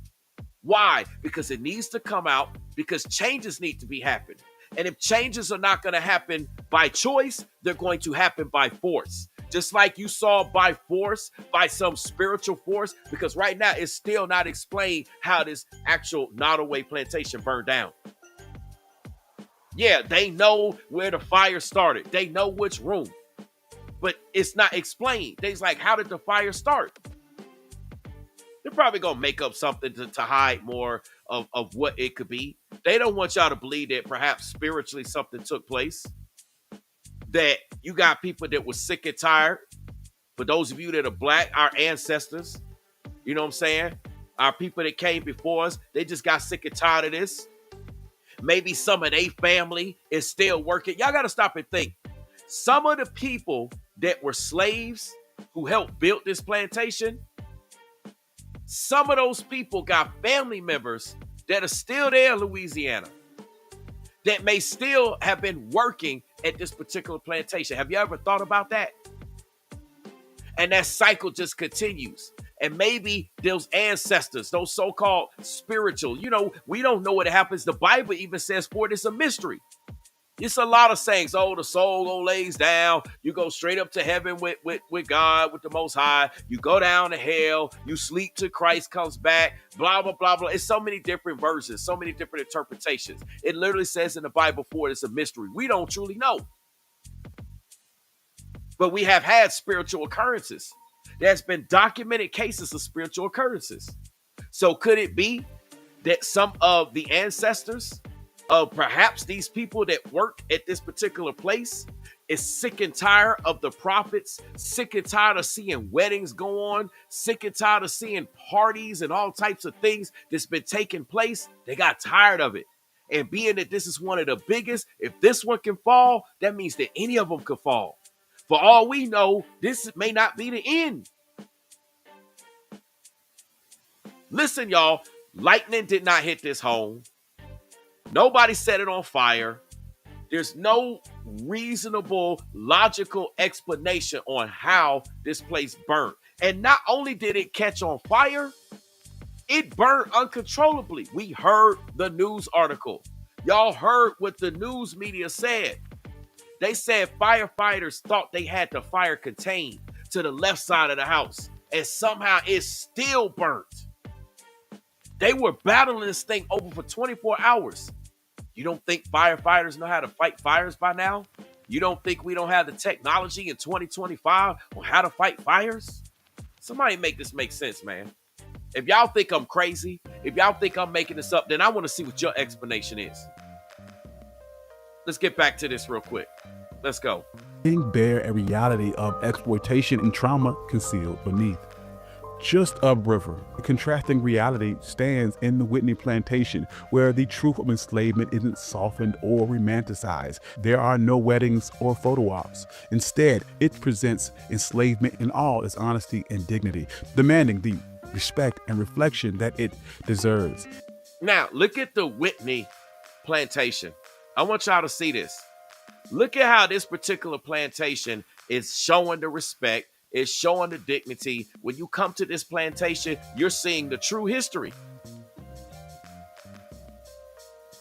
Why? Because it needs to come out, because changes need to be happening. And if changes are not going to happen by choice, they're going to happen by force. Just like you saw by force, by some spiritual force, because right now it's still not explained how this actual Nottoway plantation burned down. Yeah, they know where the fire started. They know which room. But it's not explained. They's like, how did the fire start? They're probably going to make up something to hide more of what it could be. They don't want y'all to believe that perhaps spiritually something took place. That you got people that were sick and tired. For those of you that are black, our ancestors, you know what I'm saying? Our people that came before us, they just got sick and tired of this. Maybe some of their family is still working. Y'all got to stop and think. Some of the people that were slaves who helped build this plantation, some of those people got family members that are still there in Louisiana that may still have been working at this particular plantation. Have you ever thought about that? And that cycle just continues. And maybe those ancestors, those so-called spiritual, we don't know what happens. The Bible even says for it, it's a mystery. It's a lot of sayings. Oh, the soul lays down. You go straight up to heaven with God, with the Most High. You go down to hell. You sleep till Christ comes back. Blah, blah, blah, blah. It's so many different verses, so many different interpretations. It literally says in the Bible for it, it's a mystery. We don't truly know. But we have had spiritual occurrences. There's been documented cases of spiritual occurrences. So could it be that some of the ancestors of perhaps these people that work at this particular place is sick and tired of the prophets, sick and tired of seeing weddings go on, sick and tired of seeing parties and all types of things that's been taking place. They got tired of it. And being that this is one of the biggest, if this one can fall, that means that any of them could fall. For all we know, this may not be the end. Listen, y'all, lightning did not hit this home. Nobody set it on fire. There's no reasonable, logical explanation on how this place burnt. And not only did it catch on fire, it burned uncontrollably. We heard the news article. Y'all heard what the news media said. They said firefighters thought they had the fire contained to the left side of the house, and somehow it still burnt. They were battling this thing over for 24 hours. You don't think firefighters know how to fight fires by now? You don't think we don't have the technology in 2025 on how to fight fires? Somebody make this make sense, man. If y'all think I'm crazy, if y'all think I'm making this up, then I want to see what your explanation is. Let's get back to this real quick. Let's go. Laying bare a reality of exploitation and trauma concealed beneath. Just upriver, a contrasting reality stands in the Whitney Plantation, where the truth of enslavement isn't softened or romanticized. There are no weddings or photo ops. Instead, it presents enslavement in all its honesty and dignity, demanding the respect and reflection that it deserves. Now, look at the Whitney Plantation. I want y'all to see this. Look at how this particular plantation is showing the respect. It's showing the dignity. When you come to this plantation, you're seeing the true history.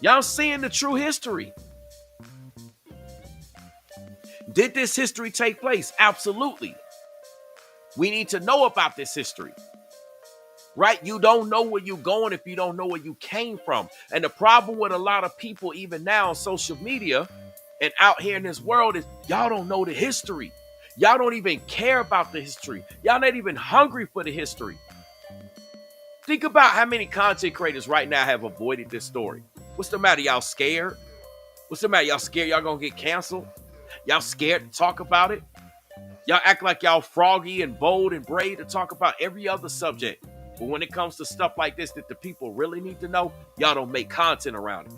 Y'all seeing the true history. Did this history take place? Absolutely. We need to know about this history. Right? You don't know where you're going if you don't know where you came from. And the problem with a lot of people, even now on social media and out here in this world, is y'all don't know the history. Y'all don't even care about the history. Y'all not even hungry for the history. Think about how many content creators right now have avoided this story. What's the matter? Y'all scared? What's the matter? Y'all scared y'all gonna get canceled? Y'all scared to talk about it? Y'all act like y'all froggy and bold and brave to talk about every other subject. But when it comes to stuff like this that the people really need to know, y'all don't make content around it.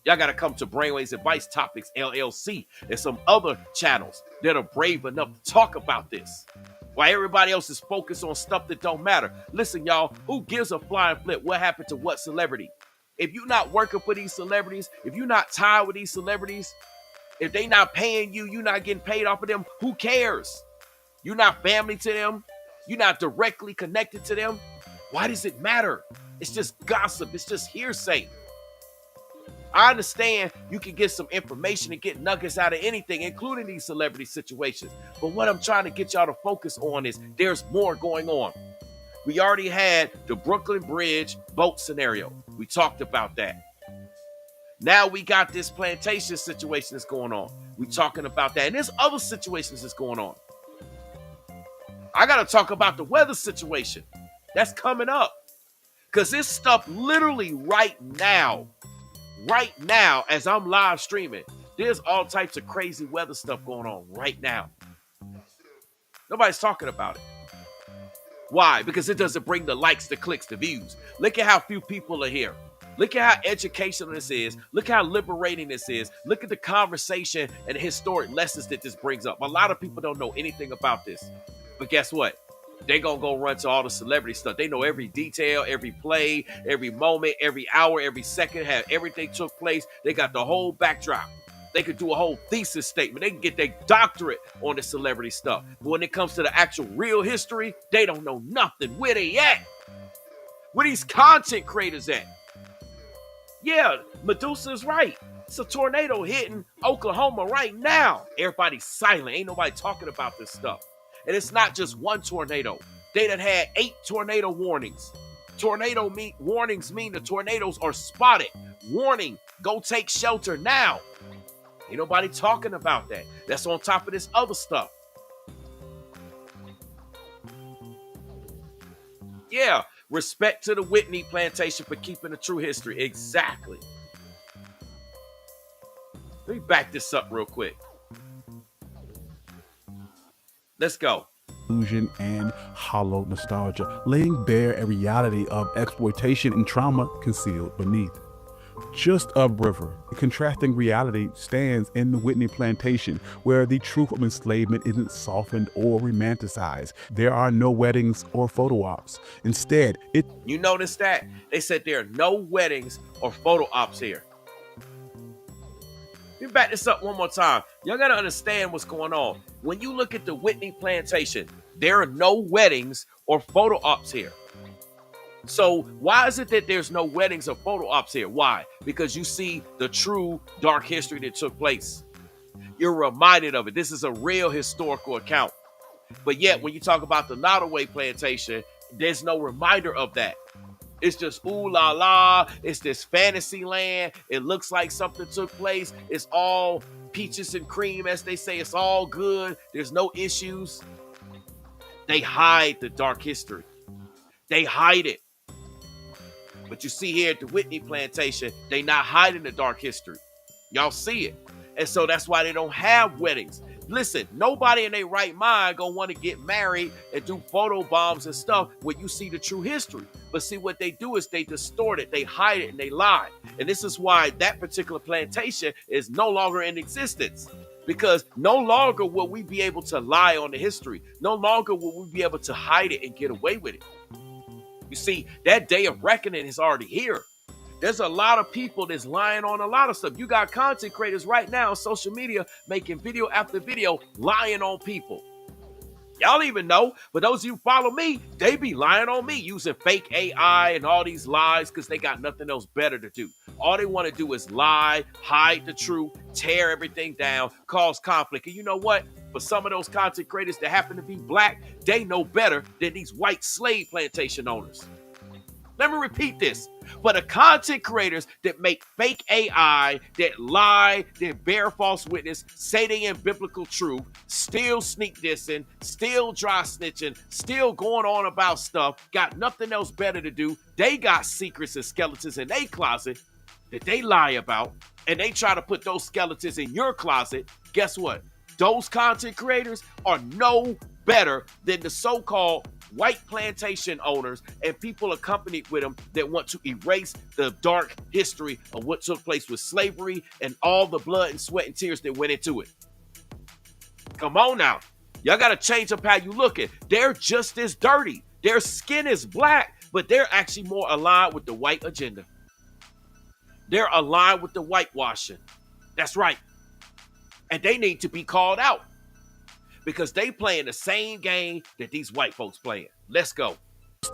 Y'all got to come to Brainwaves Advice Topics, LLC, and some other channels that are brave enough to talk about this. While everybody else is focused on stuff that don't matter. Listen, y'all, who gives a flying flip what happened to what celebrity? If you're not working for these celebrities, if you're not tied with these celebrities, if they not paying you, you're not getting paid off of them, who cares? You're not family to them. You're not directly connected to them. Why does it matter? It's just gossip. It's just hearsay. I understand you can get some information and get nuggets out of anything, including these celebrity situations. But what I'm trying to get y'all to focus on is there's more going on. We already had the Brooklyn Bridge boat scenario. We talked about that. Now we got this plantation situation that's going on. We're talking about that. And there's other situations that's going on. I got to talk about the weather situation that's coming up. Because this stuff literally right now, as I'm live streaming, there's all types of crazy weather stuff going on right now. Nobody's talking about it. Why? Because it doesn't bring the likes, the clicks, the views. Look at how few people are here. Look at how educational this is. Look how liberating this is. Look at the conversation and the historic lessons that this brings up. A lot of people don't know anything about this. But guess what? They're going to go run to all the celebrity stuff. They know every detail, every play, every moment, every hour, every second, how everything took place. They got the whole backdrop. They could do a whole thesis statement. They can get their doctorate on the celebrity stuff. But when it comes to the actual real history, they don't know nothing. Where they at? Where these content creators at? Yeah, Medusa's right. It's a tornado hitting Oklahoma right now. Everybody's silent. Ain't nobody talking about this stuff. And it's not just one tornado. They done had 8 tornado warnings. Warnings mean the tornadoes are spotted. Warning, go take shelter now. Ain't nobody talking about that. That's on top of this other stuff. Yeah, Respect to the Whitney Plantation for keeping the true history. Exactly. Let me back this up real quick. Let's go. Illusion and hollow nostalgia, laying bare a reality of exploitation and trauma concealed beneath. Just upriver, a contrasting reality stands in the Whitney Plantation, where the truth of enslavement isn't softened or romanticized. There are no weddings or photo ops. Instead, You notice that? They said there are no weddings or photo ops here. Let me back this up one more time. Y'all got to understand what's going on. When you look at the Whitney Plantation, there are no weddings or photo ops here. So why is it that there's no weddings or photo ops here? Why? Because you see the true dark history that took place. You're reminded of it. This is a real historical account. But yet, when you talk about the Nottoway Plantation, there's no reminder of that. It's just ooh la la. It's this fantasy land. It looks like something took place. It's all peaches and cream, as they say. It's all good. There's no issues. They hide the dark history. They hide it. But you see here at the Whitney Plantation, they not hiding the dark history. Y'all see it. And so that's why they don't have weddings. Listen, nobody in their right mind gonna want to get married and do photo bombs and stuff when you see the true history. But see, what they do is they distort it, they hide it, and they lie. And this is why that particular plantation is no longer in existence. Because no longer will we be able to lie on the history. No longer will we be able to hide it and get away with it. You see, that day of reckoning is already here. There's a lot of people that's lying on a lot of stuff. You got content creators right now on social media making video after video lying on people. Y'all even know, but those of you who follow me, they be lying on me using fake AI and all these lies because they got nothing else better to do. All they want to do is lie, hide the truth, tear everything down, cause conflict. And you know what? For some of those content creators that happen to be black, they know better than these white slave plantation owners. Let me repeat this. For the content creators that make fake AI, that lie, that bear false witness, say they in biblical truth, still sneak dissing, still dry snitching, still going on about stuff, got nothing else better to do. They got secrets and skeletons in their closet that they lie about, and they try to put those skeletons in your closet. Guess what? Those content creators are no better than the so-called white plantation owners and people accompanied with them that want to erase the dark history of what took place with slavery and all the blood and sweat and tears that went into it. Come on now. Y'all got to change up how you look at. They're just as dirty. Their skin is black, but they're actually more aligned with the white agenda. They're aligned with the whitewashing. That's right. And they need to be called out because they playing the same game that these white folks playing. Let's go.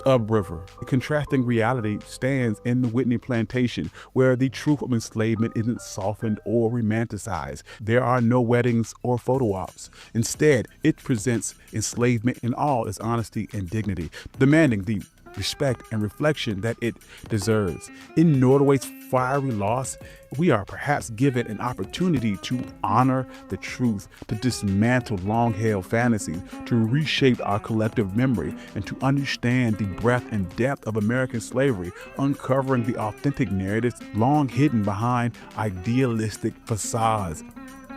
Upriver, a contrasting reality stands in the Whitney Plantation, where the truth of enslavement isn't softened or romanticized. There are no weddings or photo ops. Instead, it presents enslavement in all its honesty and dignity, demanding the respect and reflection that it deserves. In Nottoway's fiery loss, we are perhaps given an opportunity to honor the truth, to dismantle long-held fantasies, to reshape our collective memory, and to understand the breadth and depth of American slavery, uncovering the authentic narratives long hidden behind idealistic facades.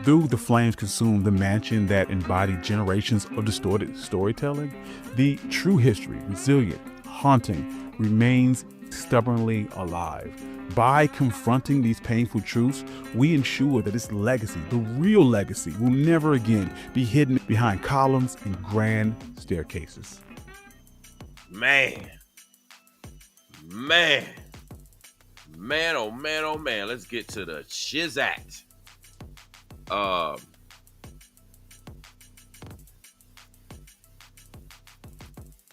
Though the flames consume the mansion that embodied generations of distorted storytelling, the true history, resilient, haunting, remains stubbornly alive. By confronting these painful truths, we ensure that its legacy, the real legacy, will never again be hidden behind columns and grand staircases. Man, oh man. Let's get to the Chizat.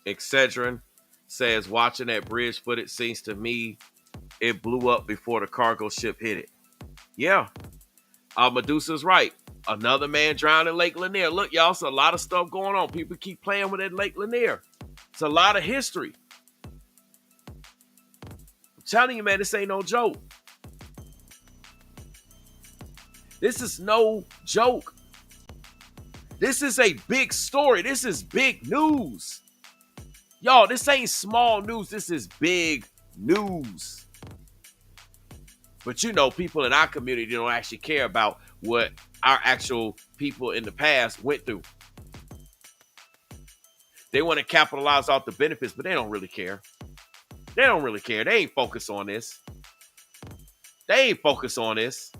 Excedrin says, watching that bridge footage seems to me it blew up before the cargo ship hit it. Yeah. Medusa's right. Another man drowned in Lake Lanier. Look, y'all, it's a lot of stuff going on. People keep playing with that Lake Lanier. It's a lot of history. I'm telling you, man, this ain't no joke. This is no joke. This is a big story. This is big news. Y'all, this ain't small news. This is big news. But you know, people in our community don't actually care about what our actual people in the past went through. They want to capitalize off the benefits, but they don't really care. They don't really care. They ain't focused on this. They ain't focused on this.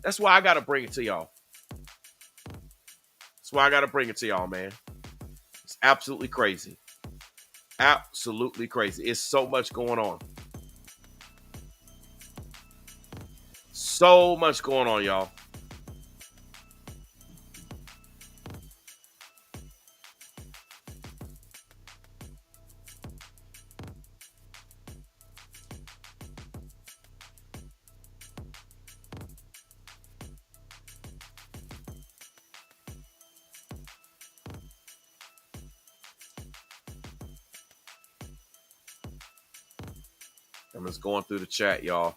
That's why I got to bring it to y'all. That's why I got to bring it to y'all, man. It's absolutely crazy. Absolutely crazy. It's so much going on. So much going on, y'all. I'm just going through the chat, y'all.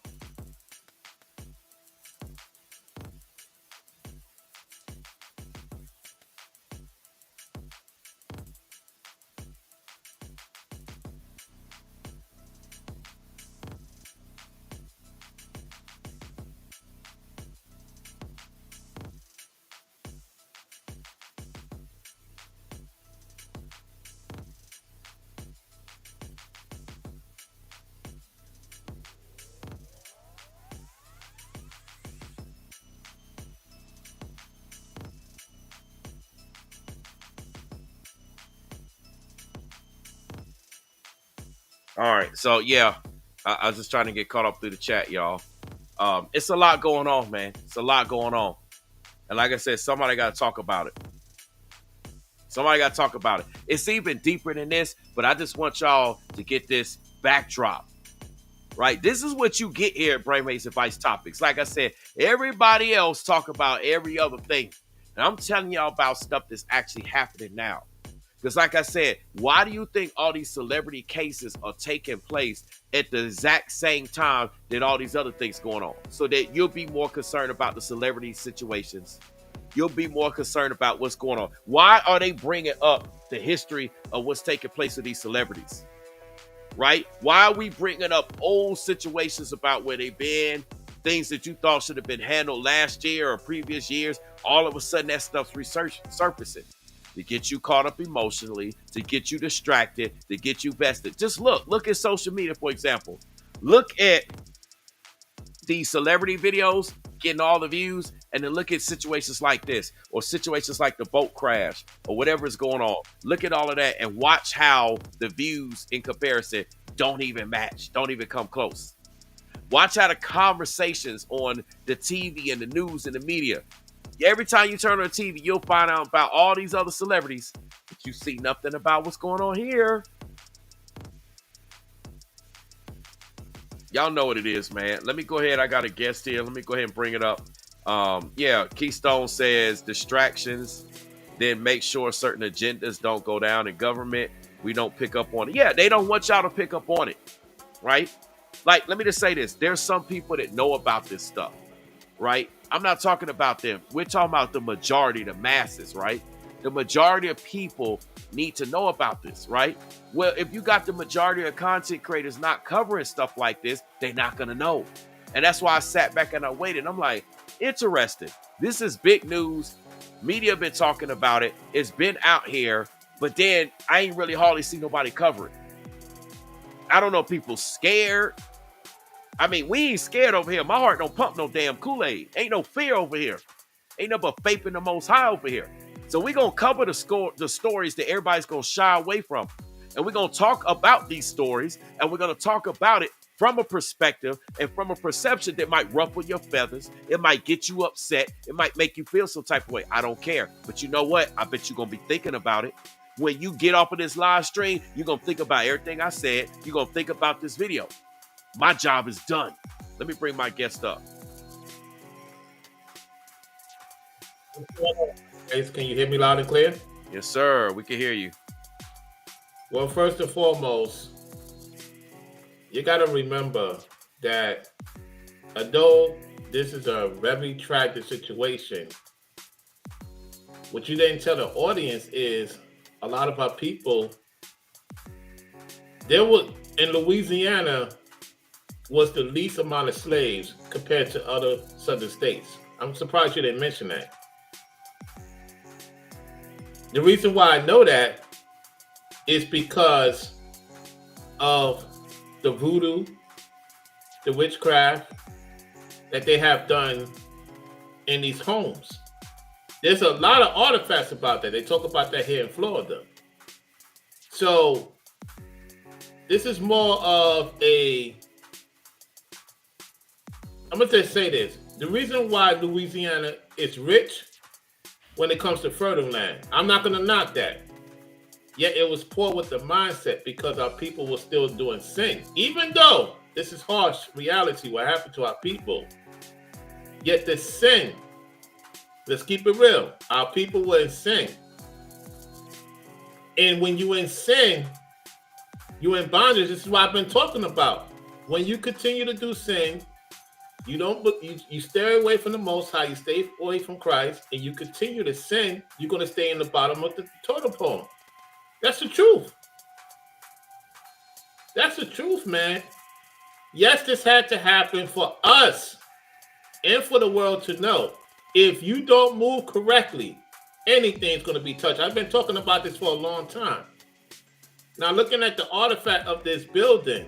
All right, so yeah, I was just trying to get caught up through the chat, y'all. It's a lot going on, man. It's a lot going on, and like I said, somebody got to talk about it. Somebody got to talk about it. It's even deeper than this, but I just want y'all to get this backdrop, right? This is what you get here at Brainwaves Advice Topics. Like I said, everybody else talk about every other thing, and I'm telling y'all about stuff that's actually happening now. Because like I said, why do you think all these celebrity cases are taking place at the exact same time that all these other things going on? So that you'll be more concerned about the celebrity situations. You'll be more concerned about what's going on. Why are they bringing up the history of what's taking place with these celebrities? Right? Why are we bringing up old situations about where they've been? Things that you thought should have been handled last year or previous years. All of a sudden that stuff's surfacing. To get you caught up emotionally, to get you distracted, to get you vested. Just look at social media, for example. Look at these celebrity videos getting all the views, and then look at situations like this, or situations like the boat crash, or whatever is going on. Look at all of that and watch how the views in comparison don't even match, don't even come close. Watch how the conversations on the TV and the news and the media. Every time you turn on the TV, you'll find out about all these other celebrities, but you see nothing about what's going on here. Y'all know what it is, man. Let me go ahead. I got a guest here. Let me go ahead and bring it up. Yeah, Keystone says distractions, then make sure certain agendas don't go down in government. We don't pick up on it. Yeah, they don't want y'all to pick up on it, right? Like, let me just say this. There's some people that know about this stuff, right? I'm not talking about them. We're talking about the majority, the masses, right? The majority of people need to know about this, right? Well, if you got the majority of content creators not covering stuff like this, they're not going to know. And that's why I sat back and I waited. I'm like, interesting. This is big news. Media been talking about it. It's been out here, but then I ain't really hardly see nobody cover it. I don't know if people scared. I mean, we ain't scared over here. My heart don't pump no damn Kool-Aid. Ain't no fear over here. Ain't no but faith in the Most High over here. So we're going to cover the stories that everybody's going to shy away from. And we're going to talk about these stories, and we're going to talk about it from a perspective and from a perception that might ruffle your feathers. It might get you upset. It might make you feel some type of way. I don't care. But you know what? I bet you're going to be thinking about it. When you get off of this live stream, you're going to think about everything I said. You're going to think about this video. My job is done. Let me bring my guest up. Can you hear me loud and clear? Yes, sir. We can hear you. Well, first and foremost, you got to remember that although this is a very tragic situation, what you didn't tell the audience is a lot of our people There was in Louisiana was the least amount of slaves compared to other southern states. I'm surprised you didn't mention that. The reason why I know that is because of the voodoo, the witchcraft that they have done in these homes. There's a lot of artifacts about that. They talk about that here in Florida. So this is more of a, I'm going to just say this. The reason why Louisiana is rich when it comes to fertile land, I'm not going to knock that. Yet it was poor with the mindset because our people were still doing sin. Even though this is harsh reality, what happened to our people. Yet the sin, let's keep it real, our people were in sin. And when you're in sin, you're in bondage. This is what I've been talking about. When you continue to do sin, you stay away from the Most High, you stay away from Christ, and you continue to sin, you're going to stay in the bottom of the totem pole. That's the truth. That's the truth, man. Yes, this had to happen for us and for the world to know. If you don't move correctly, anything's going to be touched. I've been talking about this for a long time. Now, looking at the artifact of this building,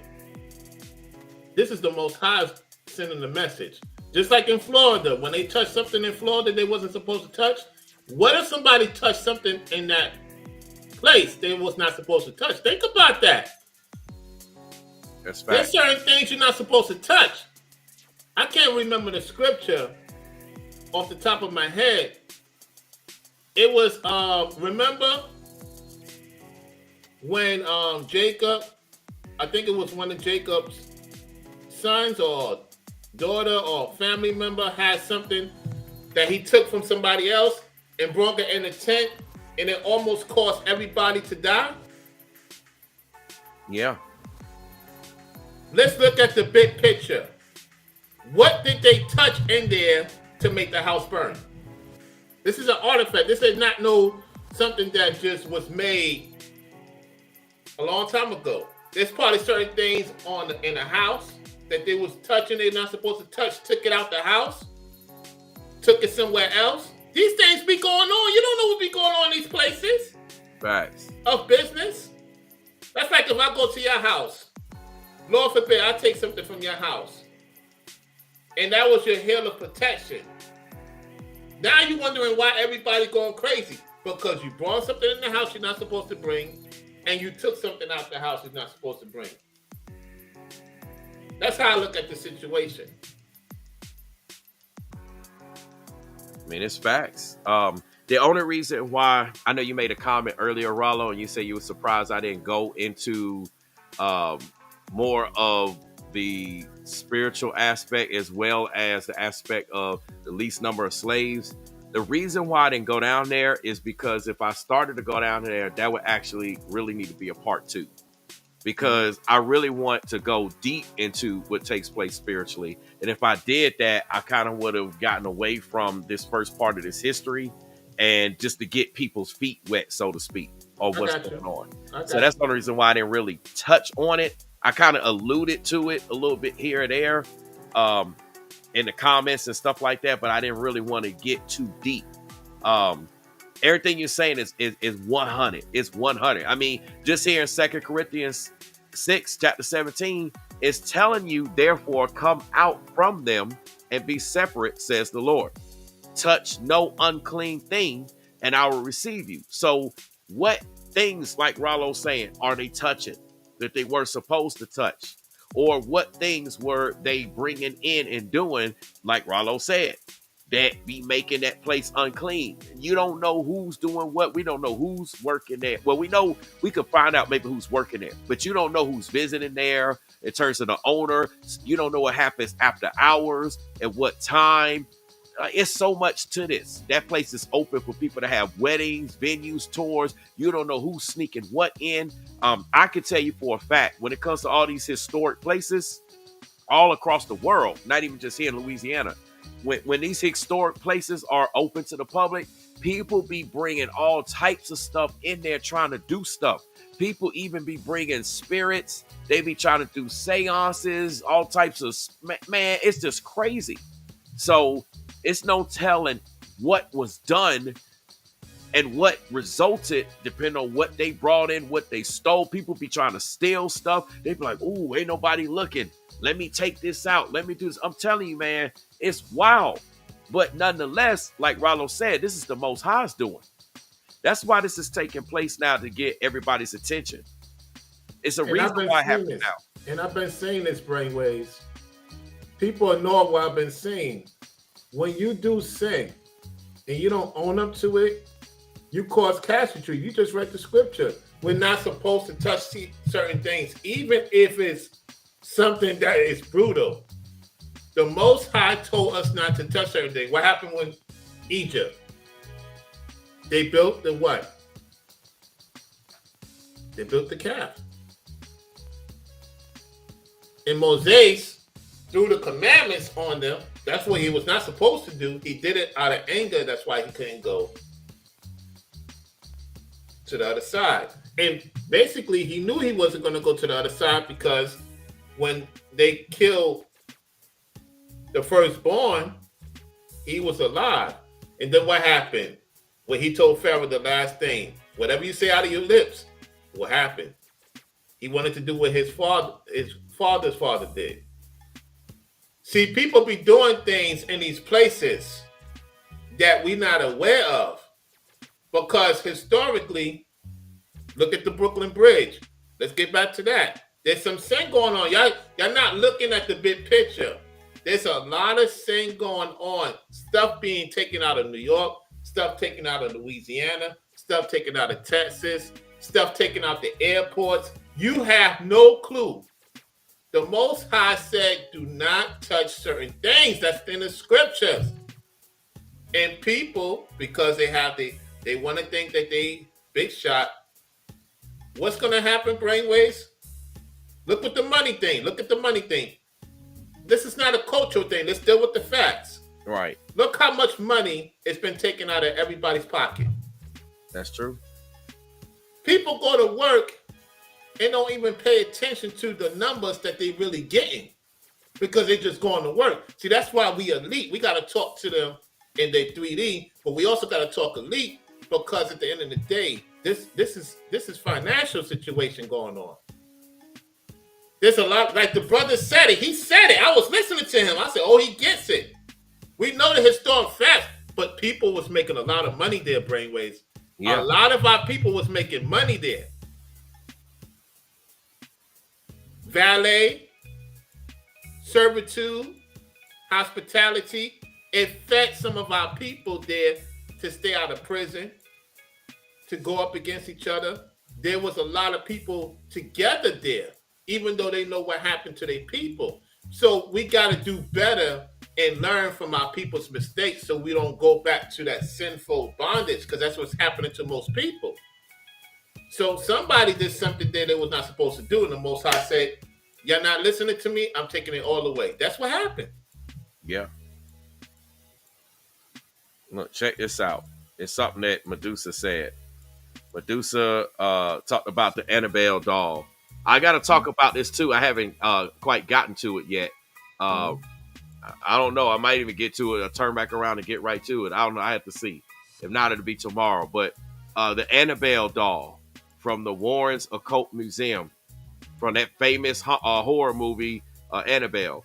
this is the Most High sending the message. Just like in Florida, when they touched something in Florida they wasn't supposed to touch. What if somebody touched something in that place they was not supposed to touch? Think about that. That's fact. There's certain things you're not supposed to touch. I can't remember the scripture off the top of my head. It was remember when Jacob, I think it was one of Jacob's sons or daughter or family member had something that he took from somebody else and brought it in a tent, and it almost caused everybody to die. Yeah. Let's look at the big picture. What did they touch in there to make the house burn? This is an artifact. This is not something that just was made a long time ago. There's probably certain things in the house that they was touching they're not supposed to touch, took it out the house, took it somewhere else. These things be going on. You don't know what be going on in these places. Facts. Of business. That's like if I go to your house, Lord forbid, I take something from your house, and that was your hill of protection. Now you're wondering why everybody's going crazy. Because you brought something in the house you're not supposed to bring, and you took something out the house you're not supposed to bring. That's how I look at the situation. I mean, it's facts. The only reason why, I know you made a comment earlier, Rollo, and you said you were surprised I didn't go into more of the spiritual aspect as well as the aspect of the least number of slaves. The reason why I didn't go down there is because if I started to go down there, that would actually really need to be a part 2. Because I really want to go deep into what takes place spiritually. And if I did that, I kind of would have gotten away from this first part of this history and just to get people's feet wet, so to speak, on what's going on. So that's the only reason why I didn't really touch on it. I kind of alluded to it a little bit here and there in the comments and stuff like that, but I didn't really want to get too deep. Everything you're saying is 100. It's 100. I mean, just here in 2 Corinthians 6, chapter 17, it's telling you, therefore, come out from them and be separate, says the Lord. Touch no unclean thing, and I will receive you. So what things, like Rollo's saying, are they touching that they were supposed to touch? Or what things were they bringing in and doing, like Rollo said, that be making that place unclean? You don't know who's doing what. We don't know who's working there. Well, we know we could find out maybe who's working there, but you don't know who's visiting there in terms of the owner. You don't know what happens after hours, at what time. It's so much to this. That place is open for people to have weddings, venues, tours. You don't know who's sneaking what in. I can tell you for a fact, when it comes to all these historic places all across the world, not even just here in Louisiana, when these historic places are open to the public, People be bringing all types of stuff in there trying to do stuff. People even be bringing spirits. They be trying to do seances, all types of, man, it's just crazy. So it's no telling what was done and what resulted, depending on what they brought in, what they stole. People be trying to steal stuff. They be like, ooh, ain't nobody looking. Let me take this out. Let me do this. I'm telling you, man, it's wild. But nonetheless, like Rollo said, this is the Most High's doing. That's why this is taking place now, to get everybody's attention. It's a reason why it happens now. And I've been saying this, Brainwaves. People know what I've been saying. When you do sin and you don't own up to it, you cause casualty. You just read the scripture. We're not supposed to touch certain things, even if it's something that is brutal. The Most High told us not to touch certain things. What happened with Egypt? They built the what? They built the calf. And Moses threw the commandments on them. That's what he was not supposed to do. He did it out of anger. That's why he couldn't go to the other side. And basically, he knew he wasn't going to go to the other side, because when they killed the firstborn, he was alive. And then what happened? When he told Pharaoh the last thing, whatever you say out of your lips, what happened? He wanted to do what his father's father did. See, people be doing things in these places that we're not aware of, because historically, look at the Brooklyn Bridge. Let's get back to that. There's some sin going on. Y'all not looking at the big picture. There's a lot of sin going on. Stuff being taken out of New York, stuff taken out of Louisiana, stuff taken out of Texas, stuff taken out the airports. You have no clue. The Most High said, do not touch certain things. That's in the scriptures. And people, because they want to think that they big shot, what's going to happen, Brainwaves? Look at the money thing. Look at the money thing. This is not a cultural thing. Let's deal with the facts. Right. Look how much money has been taken out of everybody's pocket. That's true. People go to work and don't even pay attention to the numbers that they really getting, because they're just going to work. See, that's why we elite. We got to talk to them in their 3D, but we also got to talk elite, because at the end of the day, this is financial situation going on. There's a lot, like the brother said it. He said it. I was listening to him. I said, oh, he gets it. We know the historic facts, but people was making a lot of money there, Brainwaves. Yeah. A lot of our people was making money there. Valet, servitude, hospitality. It fed some of our people there to stay out of prison, to go up against each other. There was a lot of people together there, even though they know what happened to their people. So we got to do better and learn from our people's mistakes, so we don't go back to that sinful bondage, because that's what's happening to most people. So somebody did something there they was not supposed to do, and the Most High said, you're not listening to me, I'm taking it all away. That's what happened. Yeah. Look, check this out. It's something that Medusa said. Medusa talked about the Annabelle doll. I got to talk about this too. I haven't quite gotten to it yet. I don't know. I might even get to it. I'll turn back around and get right to it. I don't know. I have to see. If not, it'll be tomorrow. But the Annabelle doll from the Warrens Occult Museum, from that famous horror movie, Annabelle,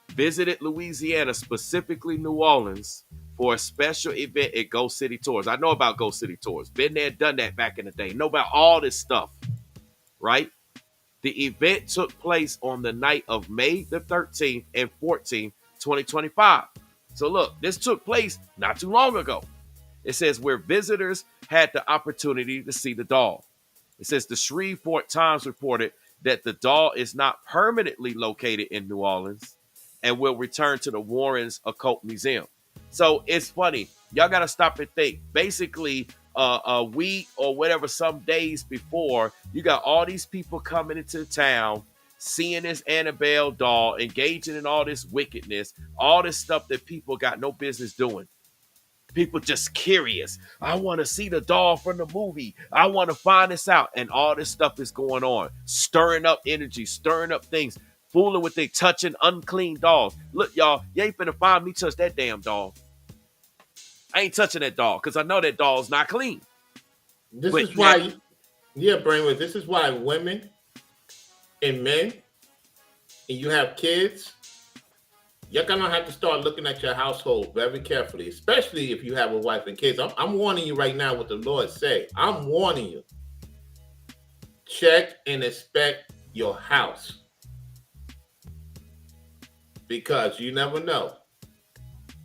visited Louisiana, specifically New Orleans, for a special event at Ghost City Tours. I know about Ghost City Tours. Been there, done that back in the day. Know about all this stuff, right? The event took place on the night of May the 13th and 14th, 2025. So look, this took place not too long ago. It says where visitors had the opportunity to see the doll. It says the Shreveport Times reported that the doll is not permanently located in New Orleans and will return to the Warrens Occult Museum. So it's funny. Y'all got to stop and think. Basically, a week or whatever, some days before, you got all these people coming into town, seeing this Annabelle doll, engaging in all this wickedness, all this stuff that people got no business doing. People just curious. I want to see the doll from the movie. I want to find this out. And all this stuff is going on, stirring up energy, stirring up things, fooling with they touching unclean dolls. Look, y'all, you ain't finna find me touch that damn doll. I ain't touching that doll because I know that doll's not clean. This But is why, Brainwave, this is why women and men, and you have kids, you're gonna have to start looking at your household very carefully, especially if you have a wife and kids. I'm warning you right now what the Lord say. I'm warning you. Check and inspect your house, because you never know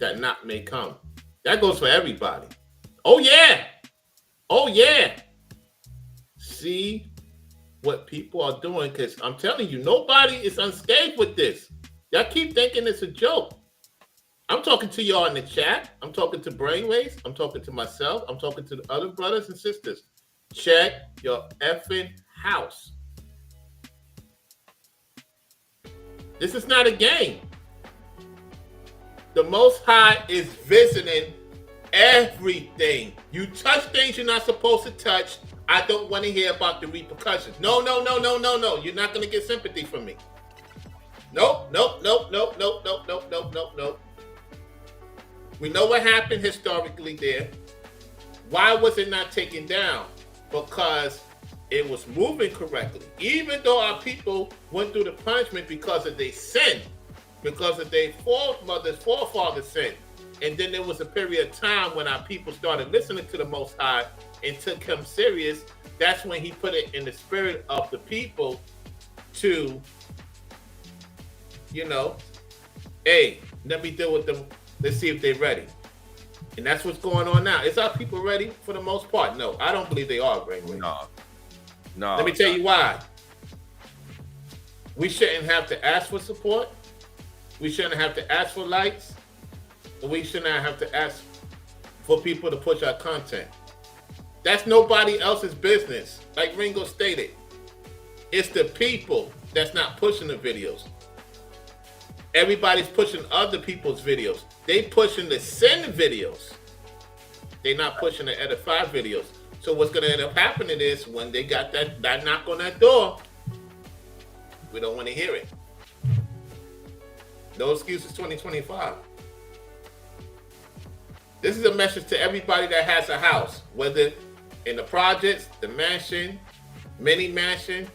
that knock may come. That goes for everybody. Oh yeah. Oh yeah. See what people are doing, because I'm telling you, nobody is unscathed with this. Y'all keep thinking it's a joke. I'm talking to y'all in the chat. I'm talking to Brainwaves. I'm talking to myself. I'm talking to the other brothers and sisters. Check your effing house. This is not a game. The Most High is visiting everything. You touch things you're not supposed to touch. I don't want to hear about the repercussions. No. You're not going to get sympathy from me. Nope. We know what happened historically there. Why was it not taken down? Because it was moving correctly. Even though our people went through the punishment because of their sin, because of their forefathers' sin. And then there was a period of time when our people started listening to the Most High and took him serious. That's when he put it in the spirit of the people to, hey, let me deal with them. Let's see if they're ready. And that's what's going on now. Is our people ready for the most part? No, I don't believe they are, Brainwave. No. Let me tell you why. We shouldn't have to ask for support. We shouldn't have to ask for likes. And we should not have to ask for people to push our content. That's nobody else's business. Like Ringo stated, it's the people that's not pushing the videos. Everybody's pushing other people's videos. They pushing the sin videos. They're not pushing the edify videos. So what's going to end up happening is when they got that knock on that door, we don't want to hear it. No excuses 2025. This is a message to everybody that has a house, whether in the projects, the mansion, mini mansion.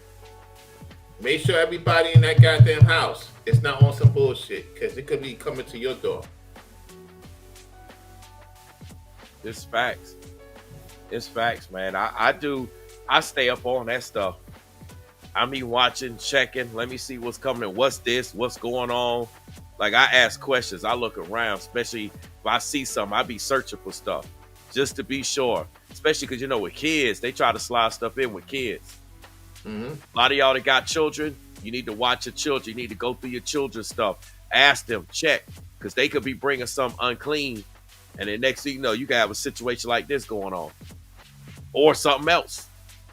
Make sure everybody in that goddamn house is not on some bullshit, because it could be coming to your door. It's facts. It's facts, man. I stay up on that stuff. I mean, watching, checking. Let me see what's coming. What's this? What's going on? Like, I ask questions. I look around, especially if I see something. I be searching for stuff just to be sure. Especially because, with kids, they try to slide stuff in with kids. Mm-hmm. A lot of y'all that got children, you need to watch your children. You need to go through your children's stuff. Ask them, check, because they could be bringing something unclean. And then next thing you know, you can have a situation like this going on. Or something else.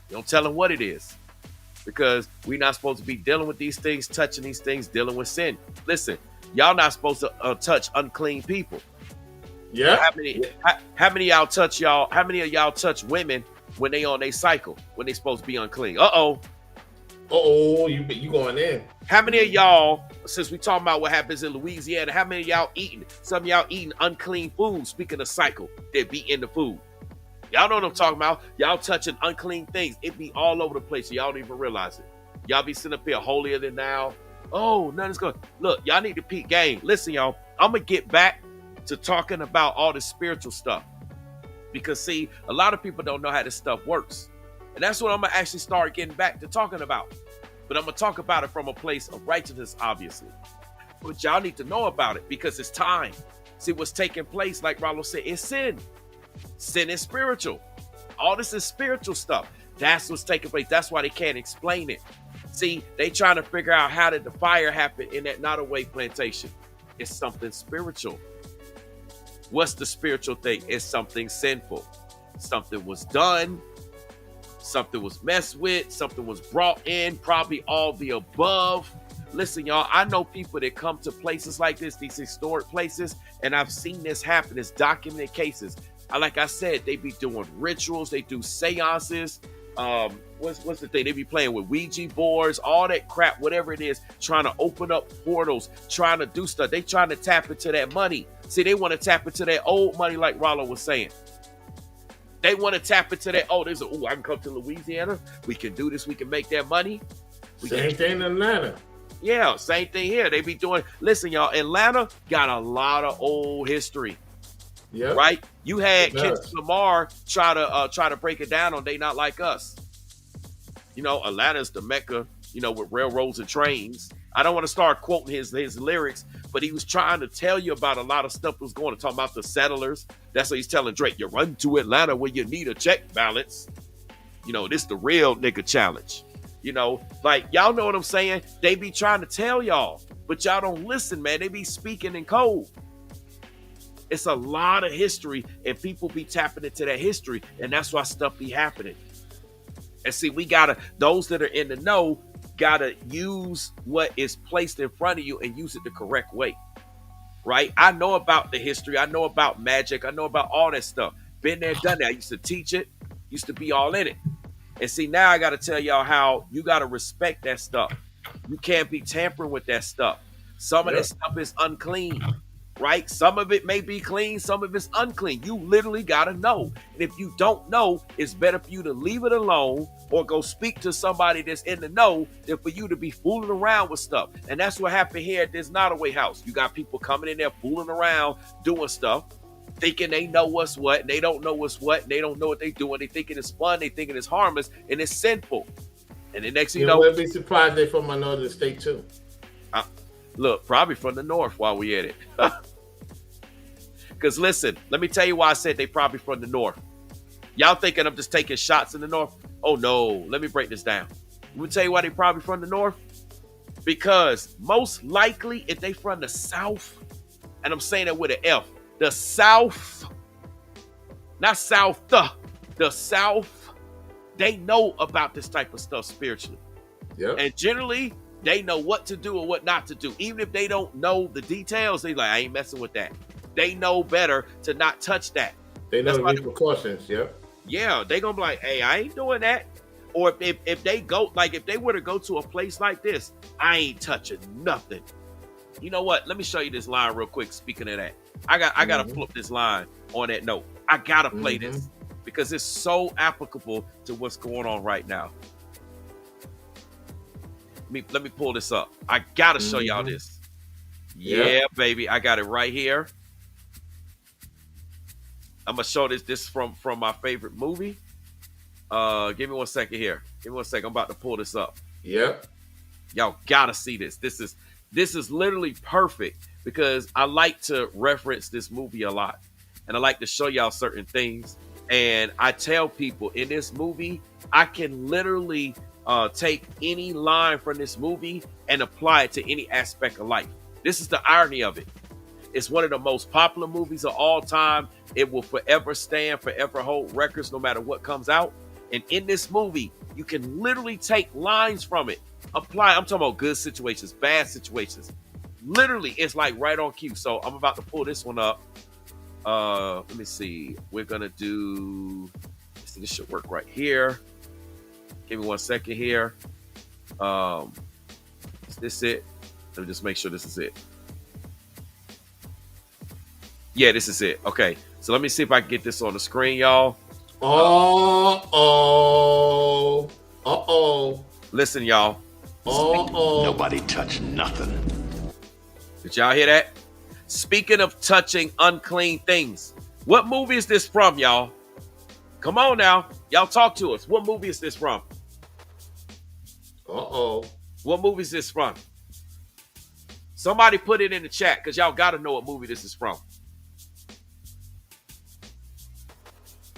You don't tell them what it is. Because we're not supposed to be dealing with these things, touching these things, dealing with sin. Listen, y'all not supposed to touch unclean people. Yeah. How many of y'all touch y'all? How many of y'all touch women when they on their cycle, when they supposed to be unclean? Uh-oh, you going in. How many of y'all, since we talking about what happens in Louisiana, how many of y'all eating? Some of y'all eating unclean food, speaking of cycle, that be in the food. Y'all know what I'm talking about. Y'all touching unclean things. It be all over the place. So y'all don't even realize it. Y'all be sitting up here holier than thou. Oh, nothing's good. Look, y'all need to peak game. Listen, y'all, I'm going to get back to talking about all the spiritual stuff. Because, see, a lot of people don't know how this stuff works. And that's what I'm going to actually start getting back to talking about. But I'm going to talk about it from a place of righteousness, obviously. But y'all need to know about it because it's time. See, what's taking place, like Rollo said, is sin. Sin is spiritual. All this is spiritual stuff. That's what's taking place. That's why they can't explain it. See, they trying to figure out how did the fire happen in that Nottoway plantation. It's something spiritual. What's the spiritual thing? It's something sinful. Something was done. Something was messed with. Something was brought in. Probably all the above. Listen, y'all, I know people that come to places like this, these historic places, and I've seen this happen. It's documented cases. Like I said, they be doing rituals, they do seances. What's the thing? They be playing with Ouija boards, all that crap, whatever it is, trying to open up portals, trying to do stuff. They trying to tap into that money. See, they want to tap into that old money, like Rollo was saying. They want to tap into that. Oh, I can come to Louisiana. We can do this. We can make that money. Same thing in Atlanta. Yeah, same thing here. They be doing. Listen, y'all, Atlanta got a lot of old history. Yeah. Right. You had Kendrick Lamar try to break it down on They Not Like Us. You know, Atlanta's the Mecca. You know, with railroads and trains. I don't want to start quoting his lyrics, but he was trying to tell you about a lot of stuff that was going on. Talking about the settlers. That's what he's telling Drake. You run to Atlanta when you need a check balance. You know, this the real nigga challenge. You know, like, y'all know what I'm saying? They be trying to tell y'all, but y'all don't listen, man. They be speaking in code. It's a lot of history, and people be tapping into that history, and that's why stuff be happening. And see, those that are in the know, gotta use what is placed in front of you and use it the correct way. Right? I know about the history. I know about magic. I know about all that stuff. Been there, done that. I used to teach it. Used to be all in it. And see, now I got to tell y'all how you got to respect that stuff. You can't be tampering with that stuff. Some of that stuff is unclean, right? Some of it may be clean. Some of it's unclean. You literally got to know. And if you don't know, it's better for you to leave it alone or go speak to somebody that's in the know than for you to be fooling around with stuff. And that's what happened here at this Nottoway house. You got people coming in there fooling around, doing stuff, thinking they know what's what, and they don't know what's what, and they don't know what they doing. They thinking it's fun, they thinking it's harmless, and it's sinful. And the next thing you know, we'll be surprised they're from another state too. Look, probably from the north while we at it. Because listen, let me tell you why I said they probably from the north. Y'all thinking I'm just taking shots in the north? Oh no, let me break this down. Let me tell you why they probably from the north. Because most likely, if they from the south, and I'm saying that with an F, the South, not South, the South, they know about this type of stuff spiritually. Yeah. And generally, they know what to do or what not to do. Even if they don't know the details, they like, I ain't messing with that. They know better to not touch that. They know the repercussions, Yeah, they gonna be like, hey, I ain't doing that. Or if they go, like if they were to go to a place like this, I ain't touching nothing. You know what? Let me show you this line real quick. Speaking of that, I gotta pull up this line on that note. I gotta play this because it's so applicable to what's going on right now. Let me pull this up. I gotta show y'all this. Yeah, baby, I got it right here. I'm gonna show this from my favorite movie. Give me 1 second here. Give me 1 second. I'm about to pull this up. Yep. Y'all gotta see this. This is literally perfect because I like to reference this movie a lot. And I like to show y'all certain things. And I tell people in this movie, I can literally take any line from this movie and apply it to any aspect of life. This is the irony of it. It's one of the most popular movies of all time. It will forever stand, forever hold records no matter what comes out. And in this movie, you can literally take lines from it, apply. I'm talking about good situations, bad situations. Literally, it's like right on cue. So I'm about to pull this one up. Let me see. We're gonna do. Let's see, this should work right here. Give me 1 second here. Is this it? Let me just make sure this is it. Yeah, this is it. Okay, so let me see if I can get this on the screen, y'all. Listen, y'all. Nobody touched nothing. Did y'all hear that? Speaking of touching unclean things, what movie is this from, y'all? Come on now. Y'all talk to us. What movie is this from? What movie is this from? Somebody put it in the chat because y'all got to know what movie this is from.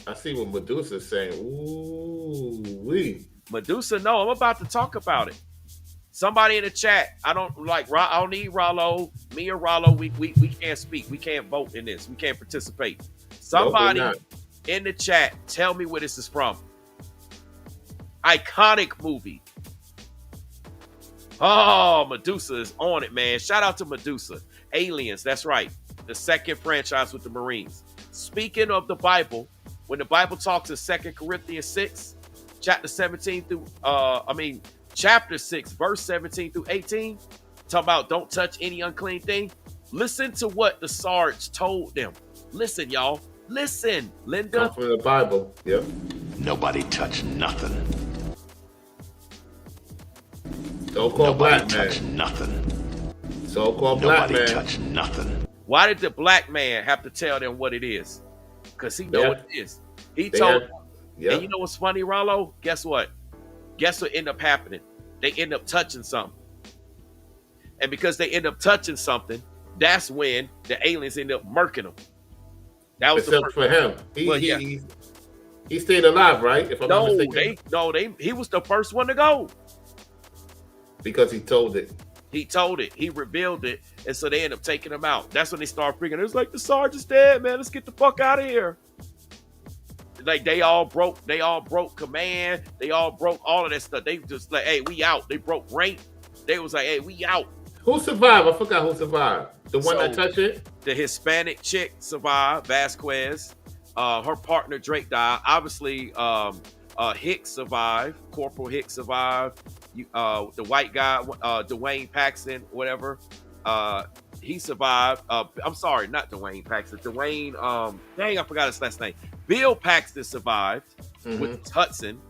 I see what Medusa's saying. Ooh, wee. Medusa, no, I'm about to talk about it. Somebody in the chat. I don't need Rollo. Me or Rollo, we can't speak. We can't vote in this. We can't participate. Somebody in the chat, tell me where this is from. Iconic movie. Oh, Medusa is on it, man. Shout out to Medusa. Aliens, that's right. The second franchise with the Marines. Speaking of the Bible, when the Bible talks in 2 Corinthians 6, chapter 17 through chapter 6, verse 17 through 18, talk about don't touch any unclean thing. Listen to what the Sarge told them. Listen, y'all. Listen, Linda. Come from the Bible. Yep. Nobody touch nothing. So-called black Nobody touch man. nothing. So-called black Nobody man. touch nothing. Why did the black man have to tell them what it is? Because he They know had- what it is. He they told had- them. Yep. And you know what's funny, Rollo? Guess what? Guess what ended up happening? They end up touching something. And because they end up touching something, that's when the aliens end up murking them. That was Except the for him. Well, yeah. He stayed alive, right? If I'm not mistaken. he was the first one to go. Because he told it. He told it. He revealed it. And so they end up taking him out. That's when they start freaking. It was like, the sergeant's dead, man. Let's get the fuck out of here. Like they all broke command. They all broke all of that stuff. They just like, hey, we out. They broke rank. They was like, hey, we out. Who survived? I forgot who survived. The one that So, touched it? The Hispanic chick survived, Vasquez. Her partner Drake died. Obviously, Hicks survived. Corporal Hicks survived. The white guy, Dwayne Paxton, whatever. He survived. I'm sorry, not Dwayne Paxton. Dwayne. Dang, I forgot his last name. Bill Paxton survived with Hudson.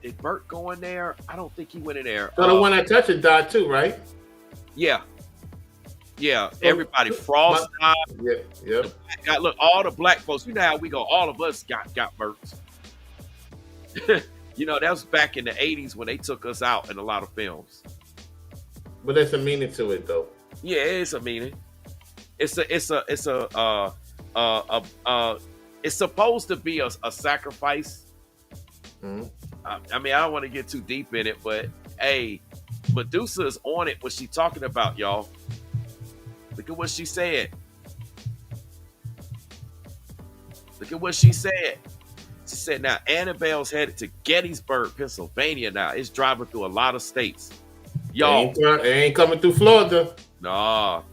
Did Burt go in there? I don't think he went in there. So the one that touched it died too, right? Yeah. Yeah. Everybody. Frost died. Yeah. Look, all the black folks, you know how we go. All of us got Burts. You know, that was back in the 80s when they took us out in a lot of films. But there's a meaning to it, though. Yeah, it's a meaning. It's supposed to be a sacrifice. Mm-hmm. I mean, I don't want to get too deep in it, but hey, Medusa's on it. What she talking about, y'all? Look at what she said. Look at what she said. She said, now Annabelle's headed to Gettysburg, Pennsylvania now. It's driving through a lot of states. Y'all. It ain't coming through Florida. Nah.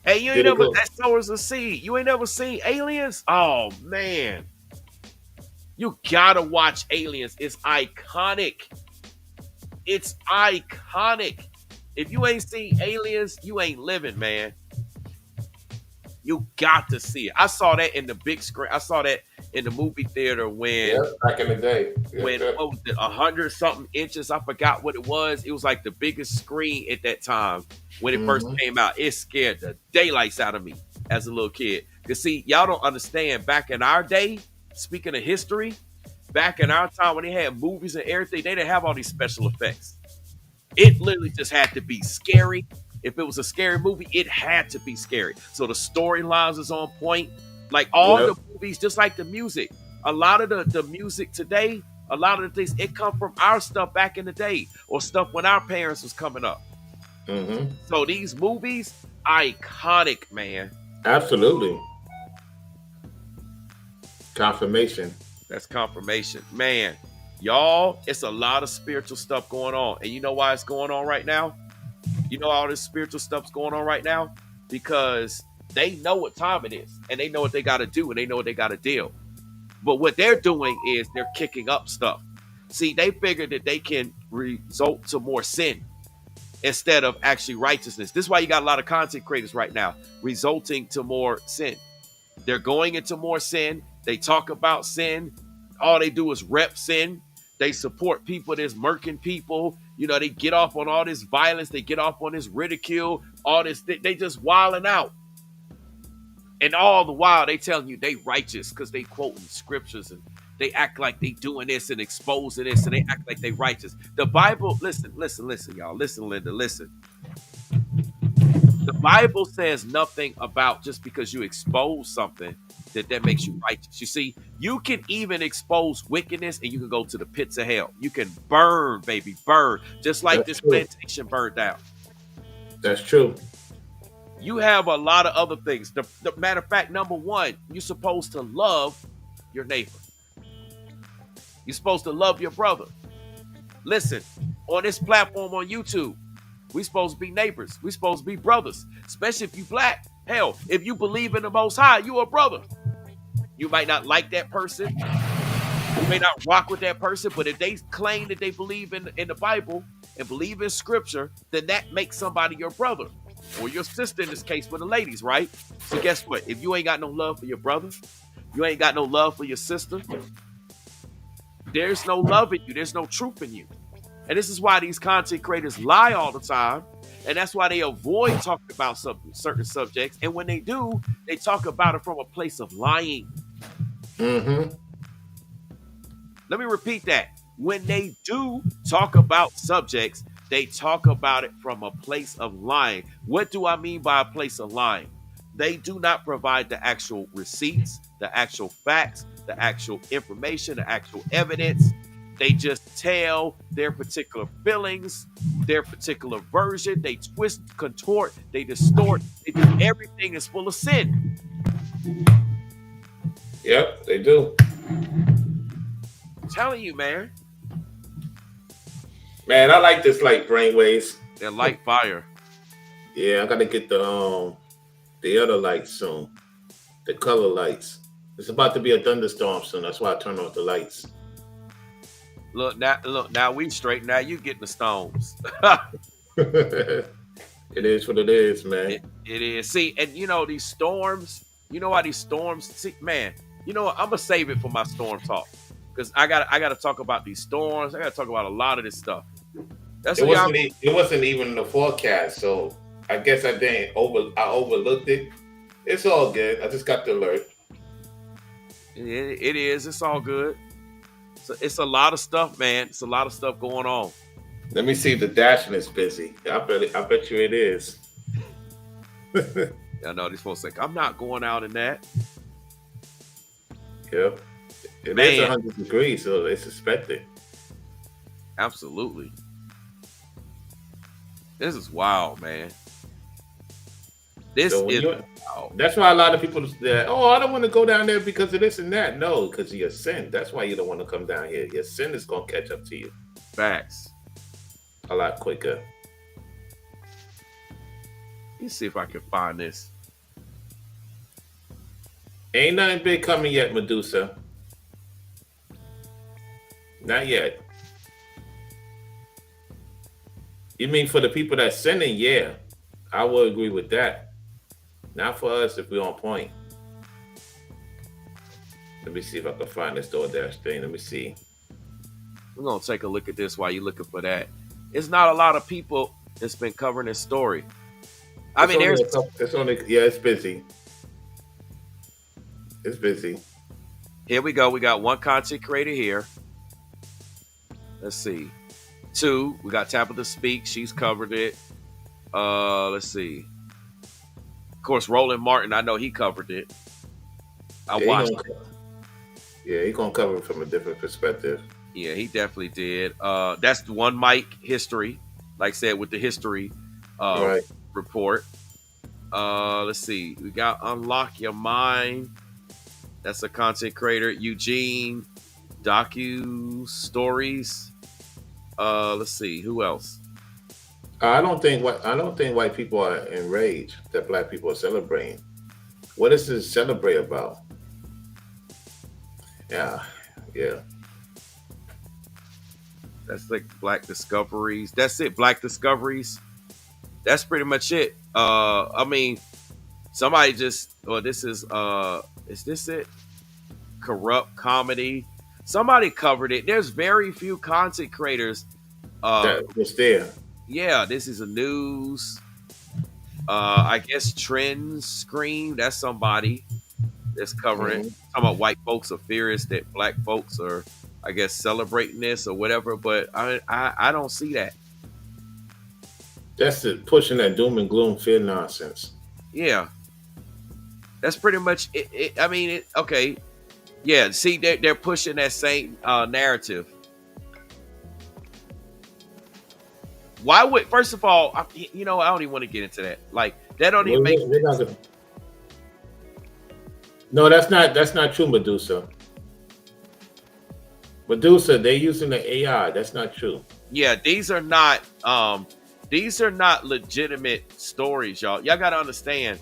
Hey, you ain't never, that sowers a seed. You ain't never seen Aliens? Oh, man. You gotta watch Aliens. It's iconic. It's iconic. If you ain't seen Aliens, you ain't living, man. You got to see it. I saw that in the big screen. I saw that in the movie theater when back in the day. When what was it, 100-something inches? I forgot what it was. It was like the biggest screen at that time when it first came out. It scared the daylights out of me as a little kid. Because see, y'all don't understand. Back in our day, speaking of history, back in our time when they had movies and everything, they didn't have all these special effects. It literally just had to be scary. If it was a scary movie, it had to be scary. So the storylines is on point. Like all the movies, just like the music. A lot of the music today, a lot of the things, it come from our stuff back in the day or stuff when our parents was coming up. Mm-hmm. So these movies, iconic, man. Absolutely. Confirmation. That's confirmation. Man, y'all, it's a lot of spiritual stuff going on. And you know why it's going on right now? You know all this spiritual stuff's going on right now? Because they know what time it is. And they know what they got to do. And they know what they got to deal. But what they're doing is they're kicking up stuff. See, they figure that they can result to more sin instead of actually righteousness. This is why you got a lot of content creators right now resulting to more sin. They're going into more sin. They talk about sin. All they do is rep sin. They support people that's murking people. You know, they get off on all this violence. They get off on this ridicule. All this, they just wilding out. And all the while, they telling you they righteous because they quoting scriptures and they act like they doing this and exposing this and they act like they righteous. The Bible, listen, y'all. Listen, Linda, listen. The Bible says nothing about just because you expose something that makes you righteous. You see, you can even expose wickedness and you can go to the pits of hell. You can burn, baby, burn. Just like this plantation burned down. That's true. You have a lot of other things. The matter of fact, number one, you're supposed to love your neighbor. You're supposed to love your brother. Listen, on this platform on YouTube, we supposed to be neighbors. We supposed to be brothers, especially if you black. Hell, if you believe in the Most High, you a brother. You might not like that person. You may not rock with that person, but if they claim that they believe in the Bible and believe in Scripture, then that makes somebody your brother or your sister in this case for the ladies, right? So guess what? If you ain't got no love for your brother, you ain't got no love for your sister, there's no love in you. There's no truth in you. And this is why these content creators lie all the time. And that's why they avoid talking about certain subjects. And when they do, they talk about it from a place of lying. Mm-hmm. Let me repeat that. When they do talk about subjects, they talk about it from a place of lying. What do I mean by a place of lying? They do not provide the actual receipts, the actual facts, the actual information, the actual evidence. They just tell their particular feelings, their particular version. They twist, contort, they distort. They do everything is full of sin. Yep, they do. I'm telling you, man. Man, I like this light brainwaves. They're like fire. Yeah, I gotta get the other lights soon. The color lights. It's about to be a thunderstorm soon. That's why I turn off the lights. Look, now we straight. Now you getting the stones. It is what it is, man. It is. See, and you know these storms. You know why these storms? See, man. You know what? I'm gonna save it for my storm talk because I gotta talk about these storms. I gotta talk about a lot of this stuff. That's It what wasn't even in the forecast, so I guess I overlooked it. It's all good. I just got the alert. it is. It's all good. So it's a lot of stuff, man. It's a lot of stuff going on. Let me see if the dashing is busy. I bet you it is. I know these folks like I'm not going out in that. Yep. It Man. is 100 degrees, so it's expected. Absolutely. This is wild, man. This So is wild. that's why a lot of people say, "Oh, I don't want to go down there because of this and that." No, because of your sin. That's why you don't want to come down here. Your sin is gonna catch up to you Facts. a lot quicker. Let me see if I can find this. Ain't nothing big coming yet, Medusa. Not yet. You mean for the people that's sinning? Yeah, I will agree with that. Not for us if we're on point. Let me see if I can find this DoorDash thing. Let me see. We're gonna take a look at this while you're looking for that. It's not a lot of people that's been covering this story. It's busy. It's busy. Here we go. We got one content creator here. Let's see. Two, we got Tabitha Speak. She's covered it. Let's see. Of course, Roland Martin. I know he covered it. I watched it. Yeah, he's gonna cover it from a different perspective. Yeah, he definitely did. That's the one mic history. Like I said, with the history Right. report. Let's see. We got Unlock Your Mind. That's a content creator. Eugene Docu Stories. Let's see. Who else? I don't think white people are enraged that black people are celebrating. What is this celebrate about? Yeah. That's like Black Discoveries. That's it. Black Discoveries. That's pretty much it. I mean, somebody just. This is this it? Corrupt comedy. Somebody covered it. There's very few content creators. That was there. Yeah, this is a news. I guess Trend Screen. That's somebody that's covering it. Talking about white folks are furious that black folks are, I guess, celebrating this or whatever. But I don't see that. That's pushing that doom and gloom fear nonsense. Yeah, that's pretty much it. I mean, okay. Yeah, see, they're pushing that same narrative. Why would, first of all, I don't even want to get into that. Like, that don't even make sense. No, that's not true, Medusa. Medusa, they using the AI. That's not true. Yeah, these are not legitimate stories, y'all. Y'all gotta understand.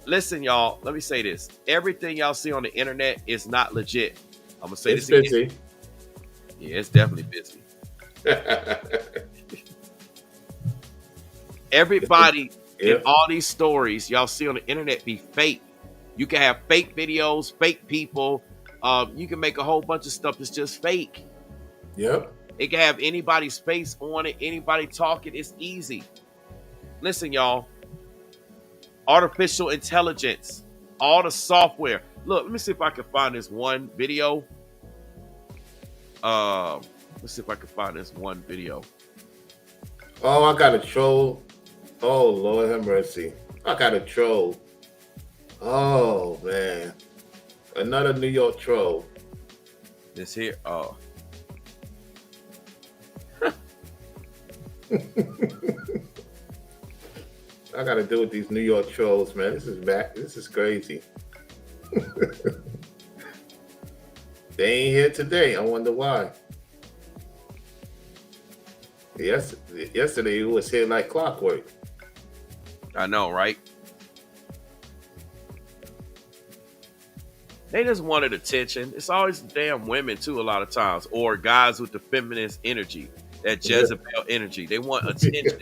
Listen, y'all, let me say this. Everything y'all see on the internet is not legit. I'm gonna say It's this again. busy. Yeah, it's definitely busy. Everybody in all these stories y'all see on the internet be fake. You can have fake videos, fake people. You can make a whole bunch of stuff that's just fake. Yep. It can have anybody's face on it, anybody talking. It's easy. Listen, y'all. Artificial intelligence, all the software. Look, let me see if I can find this one video. Let's see if I can find this one video. Oh, I got a troll. Oh, Lord have mercy. I got a troll. Oh, man. Another New York troll. This here. I got to deal with these New York trolls, man. This is back. This is crazy. They ain't here today. I wonder why. Yesterday it was here like clockwork. I know, right? They just wanted attention. It's always damn women too, a lot of times, or guys with the feminist energy, that Jezebel energy. They want attention.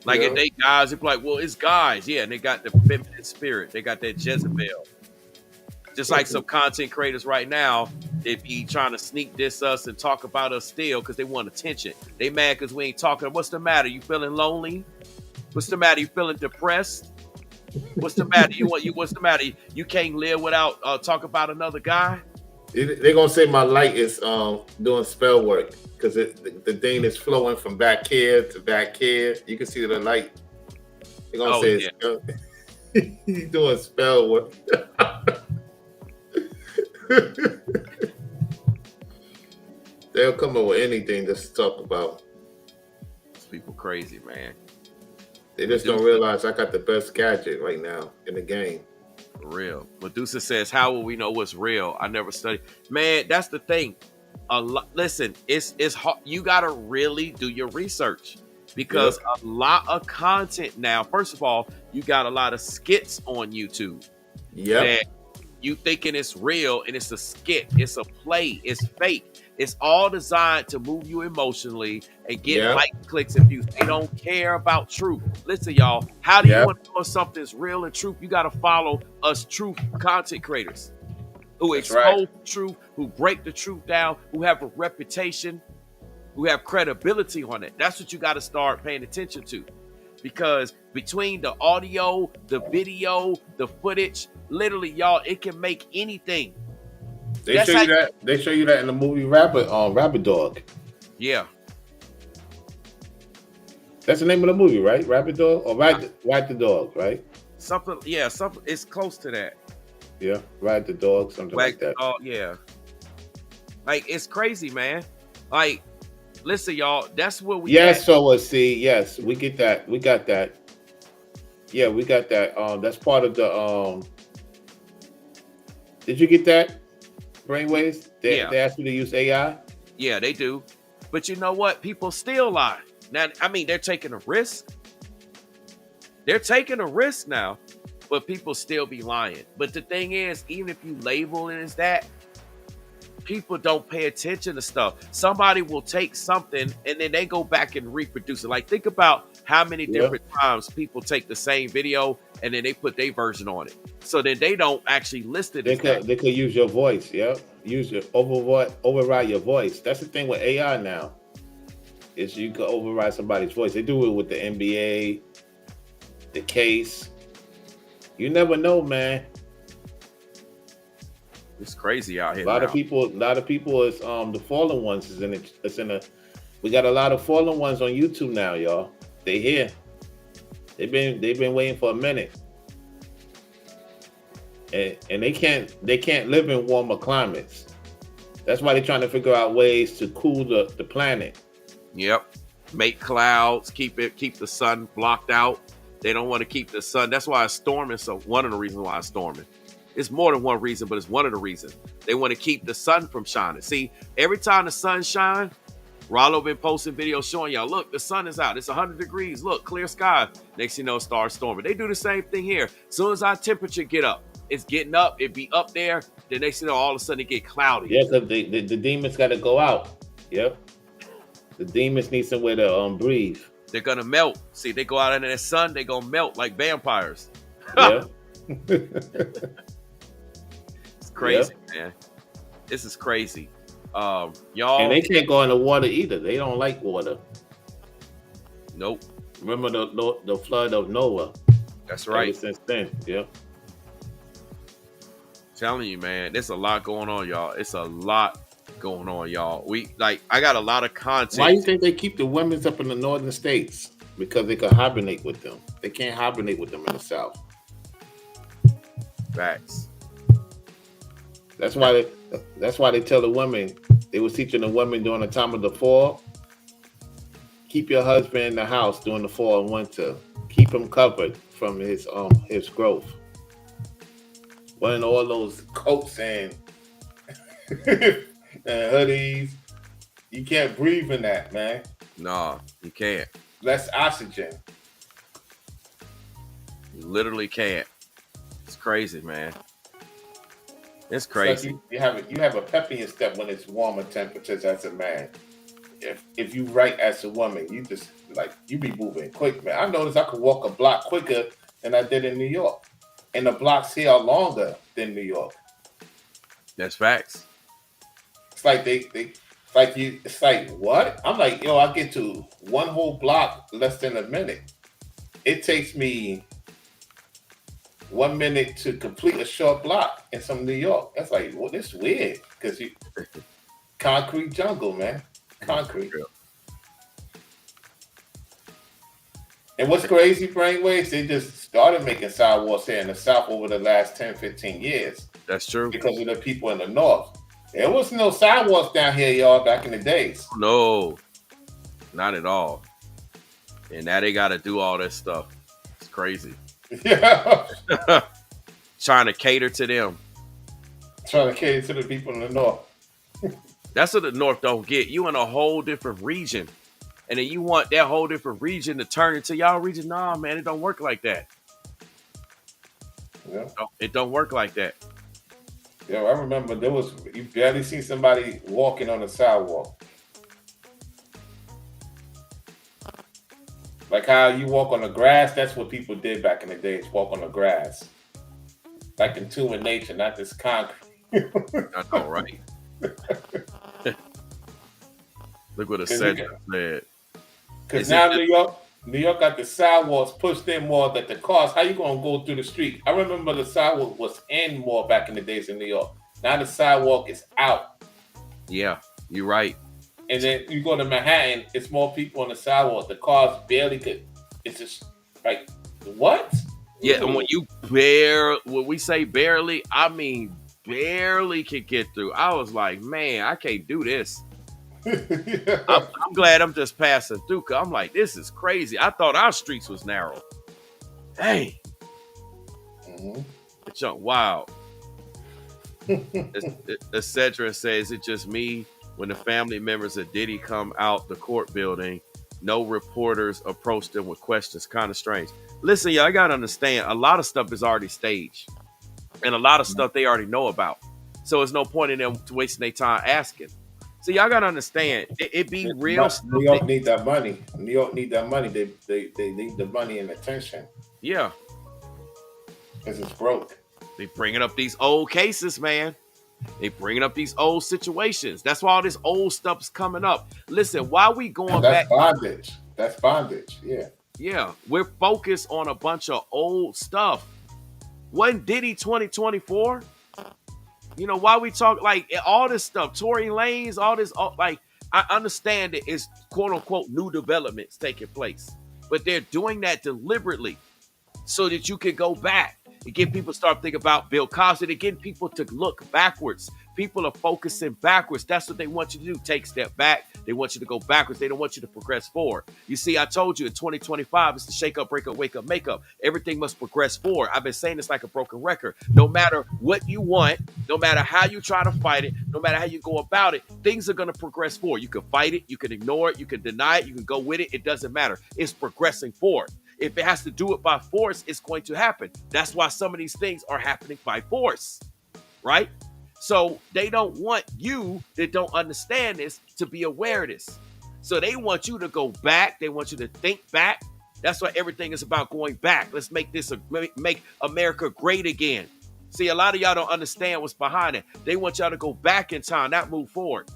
Like if they guys, it's like, well, it's guys, yeah, and they got the feminine spirit. They got that Jezebel. Just like some content creators right now, they be trying to sneak diss us and talk about us still because they want attention. They mad because we ain't talking. What's the matter? You feeling lonely? What's the matter? You feeling depressed? What's the matter? What's the matter? You can't live without talk about another guy? They're gonna say my light is doing spell work because the thing is flowing from back here to back here. You can see the light. They're gonna say he's doing spell work. They'll come up with anything just to talk about. These people crazy, man. They just don't realize I got the best gadget right now in the game. For real. Medusa says, how will we know what's real? I never studied. Man, that's the thing. Listen, it's hard. You got to really do your research because a lot of content now, first of all, you got a lot of skits on YouTube. Yeah. You thinking it's real and it's a skit. It's a play. It's fake. It's all designed to move you emotionally and get likes, clicks, and views. They don't care about truth. Listen, y'all, how do you want to know if something's real and truth? You got to follow us truth content creators who expose truth, who break the truth down, who have a reputation, who have credibility on it. That's what you got to start paying attention to. Because between the audio, the video, the footage, literally, y'all, it can make anything. They show you that. They show you that in the movie Rabbit Dog. Yeah, that's the name of the movie, right? Rabbit Dog or Ride the Dog, right? Something. Yeah, something. It's close to that. Yeah, Ride the Dog, something like that. Oh yeah, like it's crazy, man. Like, listen, y'all. That's what we. Yes, so let's see. Yes, we get that. We got that. Yeah, we got that. That's part of the. Did you get that? Brainwaves? They ask you to use AI? Yeah, they do. But you know what? People still lie. Now, I mean, they're taking a risk. They're taking a risk now, but people still be lying. But the thing is, even if you label it as that, people don't pay attention to stuff. Somebody will take something and then they go back and reproduce it. Like, think about how many different times people take the same video and then they put their version on it. So then they don't actually list it. They could use your voice, use your override your voice. That's the thing with AI now. Is you can override somebody's voice. They do it with the NBA, the case. You never know, man. It's crazy out here. A lot of people is the fallen ones is in it. It's in a. We got a lot of fallen ones on YouTube now, y'all. They here. They've been waiting for a minute. And they can't live in warmer climates. That's why they're trying to figure out ways to cool the planet. Yep. Make clouds, keep the sun blocked out. They don't want to keep the sun. That's why it's storming. So one of the reasons why it's storming. It's more than one reason, but it's one of the reasons. They want to keep the sun from shining. See, every time the sun shines, Rollo been posting videos showing y'all, look, the sun is out. It's 100 degrees. Look, clear sky. Next thing you know, it starts storming. They do the same thing here. As soon as our temperature get up, it's getting up. It be up there. The next thing you know, all of a sudden it get cloudy. Yeah, because the demons got to go out. Yep. The demons need somewhere to breathe. They're going to melt. See, they go out into the sun, they going to melt like vampires. Yeah. It's crazy, man. This is crazy. Y'all. And they can't go in the water either. They don't like water. Nope. Remember the flood of Noah? That's right. Ever since then, yeah. Telling you, man, there's a lot going on, y'all. It's a lot going on, y'all. I got a lot of content. Why do you think they keep the women up in the northern states? Because they can hibernate with them. They can't hibernate with them in the south. Facts. That's why they tell the women, they was teaching the women during the time of the fall, keep your husband in the house during the fall and winter. Keep him covered from his growth. Wearing all those coats and hoodies. You can't breathe in that, man. Nah, you can't. Less oxygen. You literally can't. It's crazy, man. It's crazy. It's like you have a pep in your step when it's warmer temperatures as a man. If you right as a woman, you just you be moving quick, man. I noticed I could walk a block quicker than I did in New York. And the blocks here are longer than New York. That's facts. It's like it's like what? I'm like, yo, I get to one whole block less than a minute. It takes me 1 minute to complete a short block in some New York. That's like, well, this is weird because you concrete jungle, man. Concrete. And what's crazy, brainwaves, they just started making sidewalks here in the South over the last 10, 15 years. That's true. Because of the people in the North. There was no sidewalks down here, y'all, back in the days. No, not at all. And now they got to do all this stuff. It's crazy. Yeah. Trying to cater to them. Trying to cater to the people in the North. That's what the North don't get. You in a whole different region. And then you want that whole different region to turn into y'all region. Nah, man, it don't work like that. Yeah. It don't work like that. Yeah, I remember you barely see somebody walking on the sidewalk. Like how you walk on the grass, that's what people did back in the days, walk on the grass. Like in tune with nature, not this concrete. I know, right? Look what a Cedric said. Because now New York got the sidewalks pushed in more that the cars, how you going to go through the street? I remember the sidewalk was in more back in the days in New York. Now the sidewalk is out. Yeah, you're right. And then you go to Manhattan, it's more people on the sidewalk. The cars barely could. It's just like, what? Yeah, and when we say barely, I mean barely could get through. I was like, man, I can't do this. Yeah. I'm glad I'm just passing through. Cause I'm like, this is crazy. I thought our streets was narrow. Dang. Mm-hmm. It's junk wild. Cedra says, it's just me. When the family members of Diddy come out the court building, no reporters approach them with questions. Kind of strange. Listen, y'all, I gotta understand, a lot of stuff is already staged. And a lot of stuff they already know about. So there's no point in them wasting their time asking. So y'all gotta understand, it be real. New York need that money. New York need that money. They need the money and attention. Yeah. Because it's broke. They bringing up these old cases, man. They bringing up these old situations. That's why all this old stuff is coming up. Listen, why we going back? Bondage. That's bondage. Yeah. Yeah. We're focused on a bunch of old stuff. Wasn't Diddy 2024? You know, why we talk like all this stuff, Tory Lanez, all this, like, I understand that it's quote unquote new developments taking place, but they're doing that deliberately so that you can go back It get people to start thinking about Bill Cosby. It getting people to look backwards. People are focusing backwards. That's what they want you to do. Take a step back. They want you to go backwards. They don't want you to progress forward. You see, I told you in 2025, it's the shake up, break up, wake up, make up. Everything must progress forward. I've been saying this like a broken record. No matter what you want, no matter how you try to fight it, no matter how you go about it, things are going to progress forward. You can fight it. You can ignore it. You can deny it. You can go with it. It doesn't matter. It's progressing forward. If it has to do it by force, it's going to happen. That's why some of these things are happening by force, right? So they don't want you that don't understand this to be aware of this. So they want you to go back. They want you to think back. That's why everything is about going back. Let's make make America great again. See, a lot of y'all don't understand what's behind it. They want y'all to go back in time, not move forward.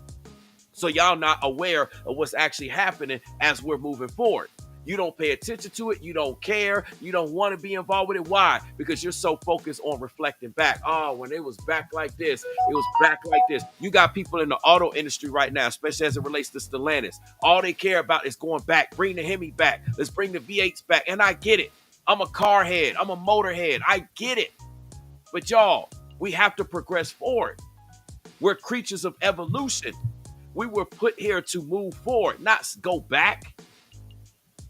So y'all not aware of what's actually happening as we're moving forward. You don't pay attention to it. You don't care. You don't want to be involved with it. Why? Because you're so focused on reflecting back. Oh, when it was back like this, it was back like this. You got people in the auto industry right now, especially as it relates to Stellantis. All they care about is going back. Bring the Hemi back. Let's bring the V8s back. And I get it. I'm a car head. I'm a motor head. I get it. But y'all, we have to progress forward. We're creatures of evolution. We were put here to move forward, not go back.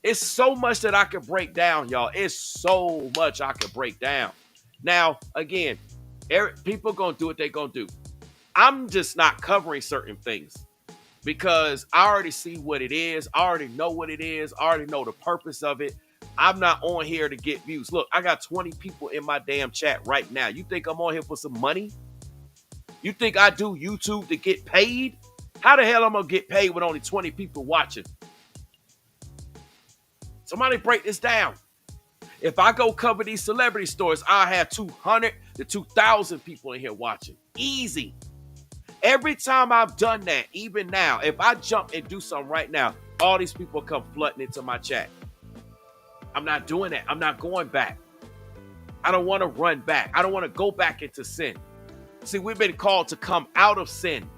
It's so much that I can break down, y'all. It's so much I can break down. Now, again, people going to do what they're going to do. I'm just not covering certain things because I already see what it is. I already know what it is. I already know the purpose of it. I'm not on here to get views. Look, I got 20 people in my damn chat right now. You think I'm on here for some money? You think I do YouTube to get paid? How the hell am I going to get paid with only 20 people watching? Somebody break this down. If I go cover these celebrity stories, I'll have 200 to 2,000 people in here watching. Easy. Every time I've done that, even now, if I jump and do something right now, all these people come flooding into my chat. I'm not doing that. I'm not going back. I don't want to run back. I don't want to go back into sin. See, we've been called to come out of sin,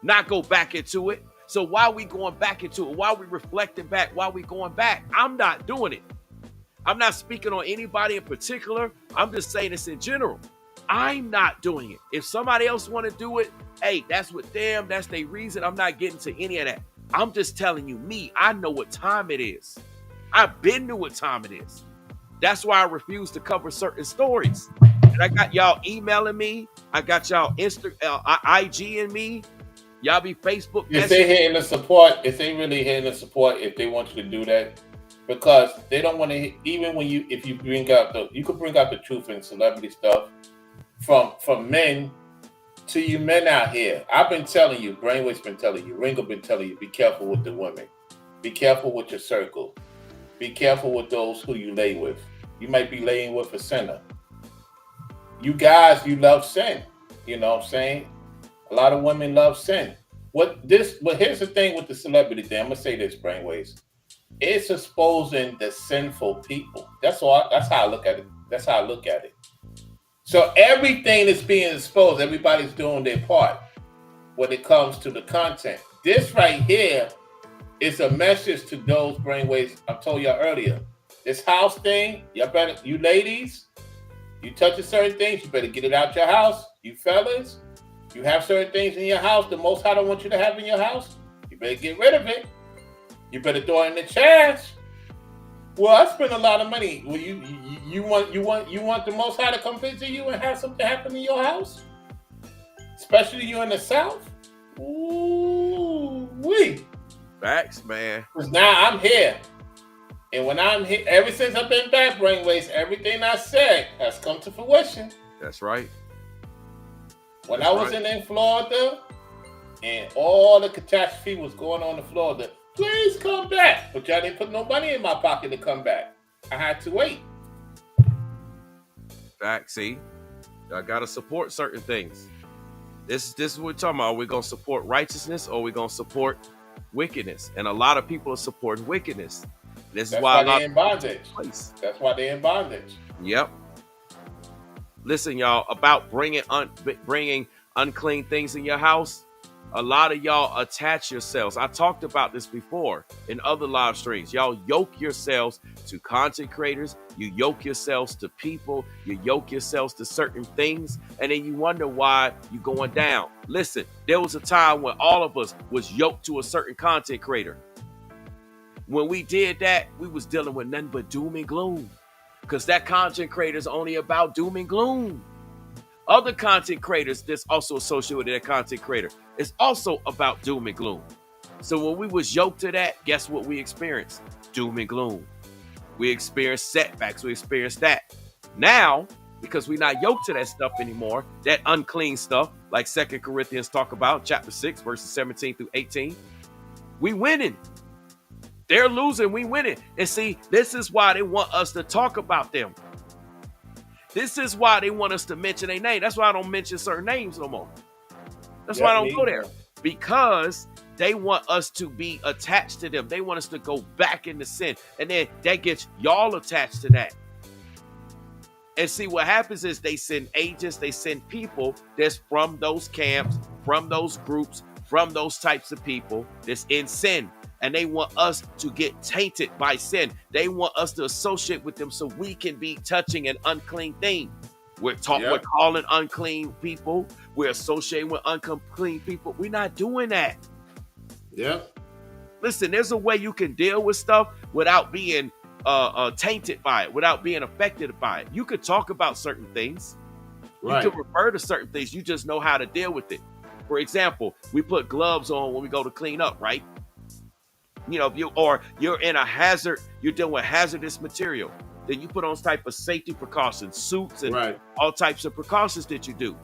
not go back into it. So while we going back into it, while we reflecting back, while we going back, I'm not doing it. I'm not speaking on anybody in particular. I'm just saying this in general. I'm not doing it. If somebody else want to do it, hey, that's with them. That's their reason. I'm not getting to any of that. I'm just telling you, I know what time it is. I've been to what time it is. That's why I refuse to cover certain stories. And I got y'all emailing me. I got y'all IGing me. Y'all be Facebook. If they hitting the support, if they really hitting the support, if they want you to do that, because they don't want to. Even when if you bring out you could bring out the truth in celebrity stuff from men to you men out here. I've been telling you, Brainwave's been telling you, Ringo been telling you, be careful with the women, be careful with your circle, be careful with those who you lay with. You might be laying with a sinner. You guys, you love sin. You know what I'm saying? A lot of women love sin. But here's the thing with the celebrity thing. I'm gonna say this, Brainwaves. It's exposing the sinful people. That's how I look at it. That's how I look at it. So everything is being exposed. Everybody's doing their part when it comes to the content. This right here is a message to those Brainwaves. I told y'all earlier. This house thing, you ladies, you touching certain things, you better get it out your house. You fellas, you have certain things in your house the Most High don't want you to have in your house. You better get rid of it. You better throw it in the trash. Well, I spend a lot of money. Well, you want the Most High to come visit you and have something happen in your house, especially you in the South. Ooh, wee. Facts, man. Because now I'm here, and when I'm here, ever since I've been back, Brainwaves, everything I said has come to fruition. That's right. When I was in Florida and all the catastrophe was going on in Florida, please come back. But y'all didn't put no money in my pocket to come back. I had to wait. Fact, see, I gotta support certain things. This is what we're talking about. Are we gonna support righteousness or are we gonna support wickedness? And a lot of people are supporting wickedness. That's why they're in bondage. That's why they're in bondage. Yep. Listen, y'all, about bringing unclean things in your house. A lot of y'all attach yourselves. I talked about this before in other live streams. Y'all yoke yourselves to content creators. You yoke yourselves to people. You yoke yourselves to certain things. And then you wonder why you're going down. Listen, there was a time when all of us was yoked to a certain content creator. When we did that, we was dealing with nothing but doom and gloom. Because that content creator is only about doom and gloom. Other content creators that's also associated with that content creator is also about doom and gloom. So when we was yoked to that, guess what we experienced? Doom and gloom. We experienced setbacks. We experienced that. Now, because we're not yoked to that stuff anymore, that unclean stuff, like 2 Corinthians talk about, chapter 6, verses 17 through 18, we winning. They're losing, we winning. And see, this is why they want us to talk about them. This is why they want us to mention their name. That's why I don't mention certain names no more. That's why I don't go there. Because they want us to be attached to them. They want us to go back into sin. And then that gets y'all attached to that. And see, what happens is they send agents, they send people that's from those camps, from those groups, from those types of people that's in sin. And they want us to get tainted by sin. They want us to associate with them so we can be touching an unclean thing. We're calling unclean people. We're associating with unclean people. We're not doing that. Yeah. Listen, there's a way you can deal with stuff without being tainted by it, without being affected by it. You could talk about certain things. Right. You can refer to certain things. You just know how to deal with it. For example, we put gloves on when we go to clean up, right? You know, you're in a hazard, you're dealing with hazardous material, then you put on type of safety precautions, suits, and all types of precautions that you do.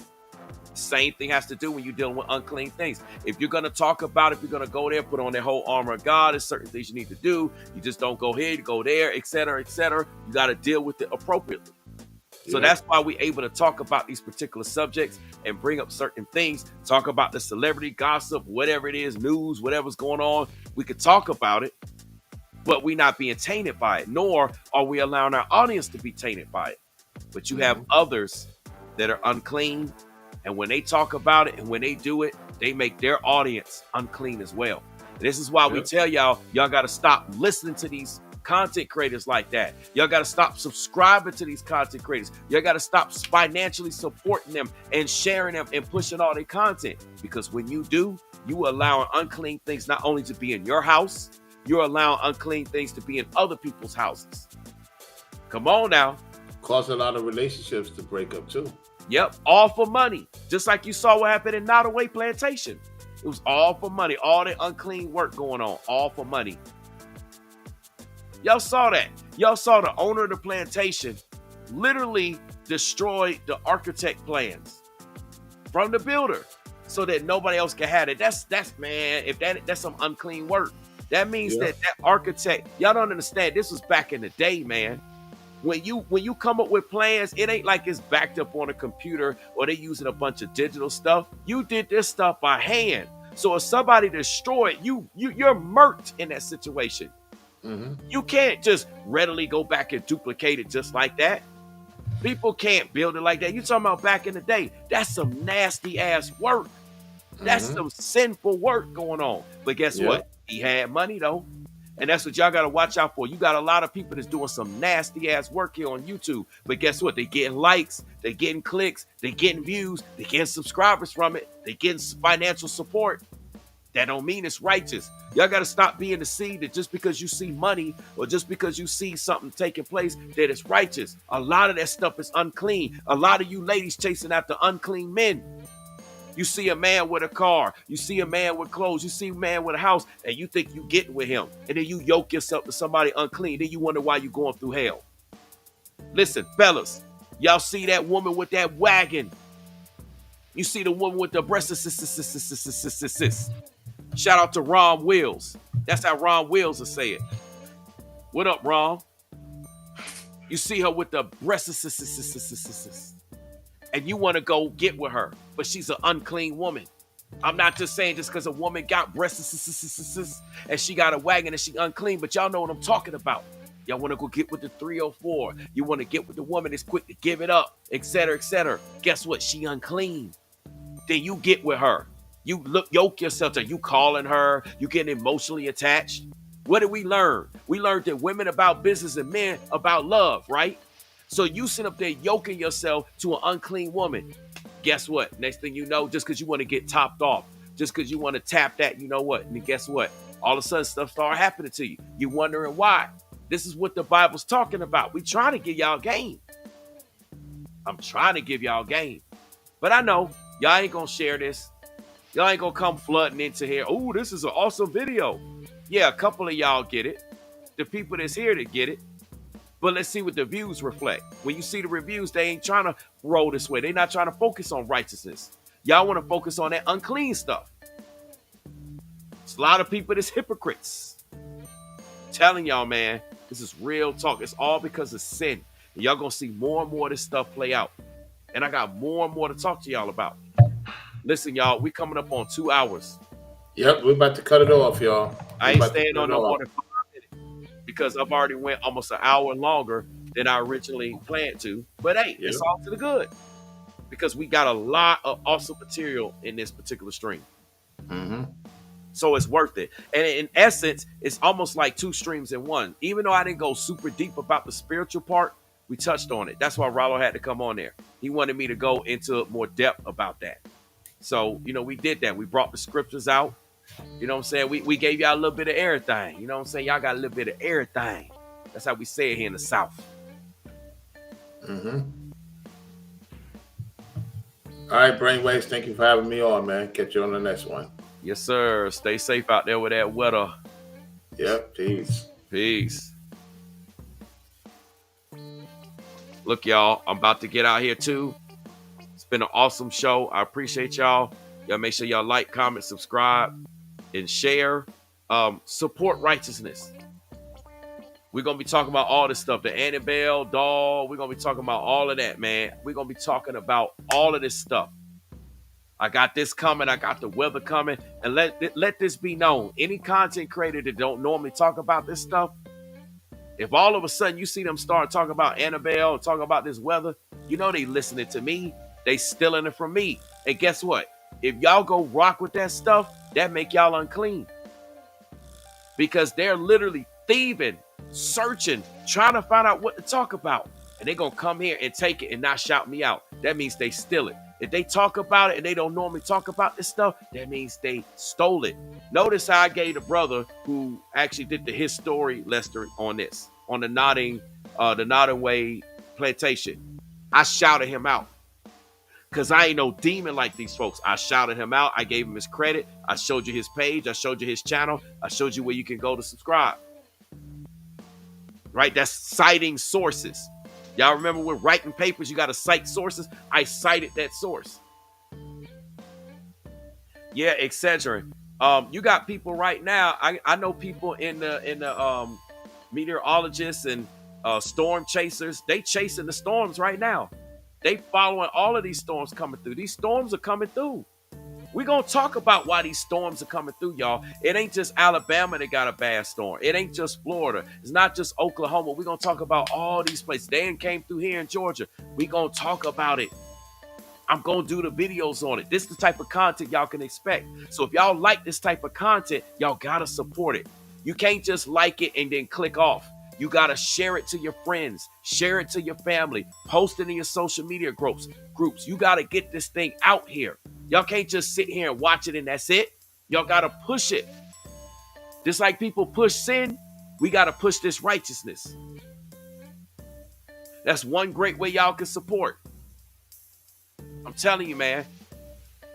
Same thing has to do when you're dealing with unclean things. If you're going to talk about it, if you're going to go there, put on the whole armor of God, there's certain things you need to do. You just don't go here, you go there, etc., etc. You got to deal with it appropriately. So that's why we're able to talk about these particular subjects and bring up certain things, talk about the celebrity gossip, whatever it is, news, whatever's going on. We could talk about it, but we're not being tainted by it, nor are we allowing our audience to be tainted by it. But you have others that are unclean, and when they talk about it and when they do it, they make their audience unclean as well. And this is why we tell y'all got to stop listening to these content creators like that. Y'all got to stop subscribing to these content creators. Y'all got to stop financially supporting them and sharing them and pushing all their content. Because when you do, you allowing unclean things not only to be in your house, you're allowing unclean things to be in other people's houses. Come on now. Cause a lot of relationships to break up too. Yep, all for money. Just like you saw what happened in Nottoway Plantation. It was all for money. All the unclean work going on, all for money. Y'all saw that. Y'all saw the owner of the plantation literally destroyed the architect plans from the builder so that nobody else can have it. That's man, if that's some unclean work. That means that architect, y'all don't understand. This was back in the day, man. When you come up with plans, it ain't like it's backed up on a computer or they using a bunch of digital stuff. You did this stuff by hand. So if somebody destroyed you're murked in that situation. Mm-hmm. You can't just readily go back and duplicate it just like that. People can't build it like that. You talking about back in the day? That's some nasty ass work. That's some sinful work going on. But guess what? He had money though. And that's what y'all got to watch out for. You got a lot of people that's doing some nasty ass work here on YouTube. But guess what? They getting likes, they getting clicks, they getting views, they getting subscribers from it, they getting financial support. That don't mean it's righteous. Y'all got to stop being deceived that just because you see money or just because you see something taking place that it's righteous. A lot of that stuff is unclean. A lot of you ladies chasing after unclean men. You see a man with a car, you see a man with clothes, you see a man with a house, and you think you getting with him. And then you yoke yourself to somebody unclean. Then you wonder why you going through hell. Listen, fellas, y'all see that woman with that wagon. You see the woman with the breasts. Shout out to Ron Wills. That's how Ron Wills will say it. What up, Ron? You see her with the breasts. And you want to go get with her, but she's an unclean woman. I'm not just saying just because a woman got breasts and she got a wagon and she unclean, but y'all know what I'm talking about. Y'all want to go get with the 304. You want to get with the woman that's quick to give it up, etc., etc. Guess what? She unclean. Then you get with her. You yoke yourself to, you calling her, you getting emotionally attached. What did we learn? We learned that women about business and men about love, right? So you sit up there yoking yourself to an unclean woman. Guess what? Next thing you know, just because you want to get topped off, just because you want to tap that, you know what? And guess what? All of a sudden stuff start happening to you. You're wondering why. This is what the Bible's talking about. We trying to give y'all game. I'm trying to give y'all game. But I know y'all ain't going to share this. Y'all ain't going to come flooding into here. Oh, this is an awesome video. Yeah, a couple of y'all get it. The people that's here to get it. But let's see what the views reflect. When you see the reviews, they ain't trying to roll this way. They're not trying to focus on righteousness. Y'all want to focus on that unclean stuff. It's a lot of people that's hypocrites. I'm telling y'all, man, this is real talk. It's all because of sin. And y'all going to see more and more of this stuff play out. And I got more and more to talk to y'all about. Listen, y'all, we coming up on 2 hours. Yep, we're about to cut it off, y'all. I ain't staying on no more than 5 minutes because I've already went almost an hour longer than I originally planned to. But hey, it's all to the good because we got a lot of awesome material in this particular stream. Mm-hmm. So it's worth it. And in essence, it's almost like 2 streams in one. Even though I didn't go super deep about the spiritual part, we touched on it. That's why Rollo had to come on there. He wanted me to go into more depth about that. So, you know, we did that. We brought the scriptures out. You know what I'm saying? We gave y'all a little bit of everything. You know what I'm saying? Y'all got a little bit of everything. That's how we say it here in the South. Mm-hmm. All right, Brainwaves, thank you for having me on, man. Catch you on the next one. Yes, sir. Stay safe out there with that weather. Yep, peace. Peace. Look, y'all, I'm about to get out here too. It's been an awesome show. I appreciate y'all. Y'all make sure y'all like, comment, subscribe, and share. Support righteousness. We're going to be talking about all this stuff. The Annabelle doll. We're going to be talking about all of that, man. We're going to be talking about all of this stuff. I got this coming. I got the weather coming. And let this be known. Any content creator that don't normally talk about this stuff, if all of a sudden you see them start talking about Annabelle and talking about this weather, you know they listening to me. They stealing it from me. And guess what? If y'all go rock with that stuff, that make y'all unclean. Because they're literally thieving, searching, trying to find out what to talk about. And they're going to come here and take it and not shout me out. That means they steal it. If they talk about it and they don't normally talk about this stuff, that means they stole it. Notice how I gave the brother who actually did his story, Lester, on this, on the Nottoway Plantation. I shouted him out because I ain't no demon like these folks. I shouted him out. I gave him his credit. I showed you his page. I showed you his channel. I showed you where you can go to subscribe. Right? That's citing sources. Y'all remember with writing papers, you got to cite sources? I cited that source. Yeah, etc. You got people right now. I know people in the meteorologists and storm chasers. They chasing the storms right now. They following all of these storms coming through. These storms are coming through. We're going to talk about why these storms are coming through, y'all. It ain't just Alabama that got a bad storm. It ain't just Florida. It's not just Oklahoma. We're going to talk about all these places. They came through here in Georgia. We're going to talk about it. I'm going to do the videos on it. This is the type of content y'all can expect. So if y'all like this type of content, y'all got to support it. You can't just like it and then click off. You got to share it to your friends. Share it to your family. Post it in your social media groups. You got to get this thing out here. Y'all can't just sit here and watch it and that's it. Y'all got to push it. Just like people push sin, we got to push this righteousness. That's one great way y'all can support. I'm telling you, man.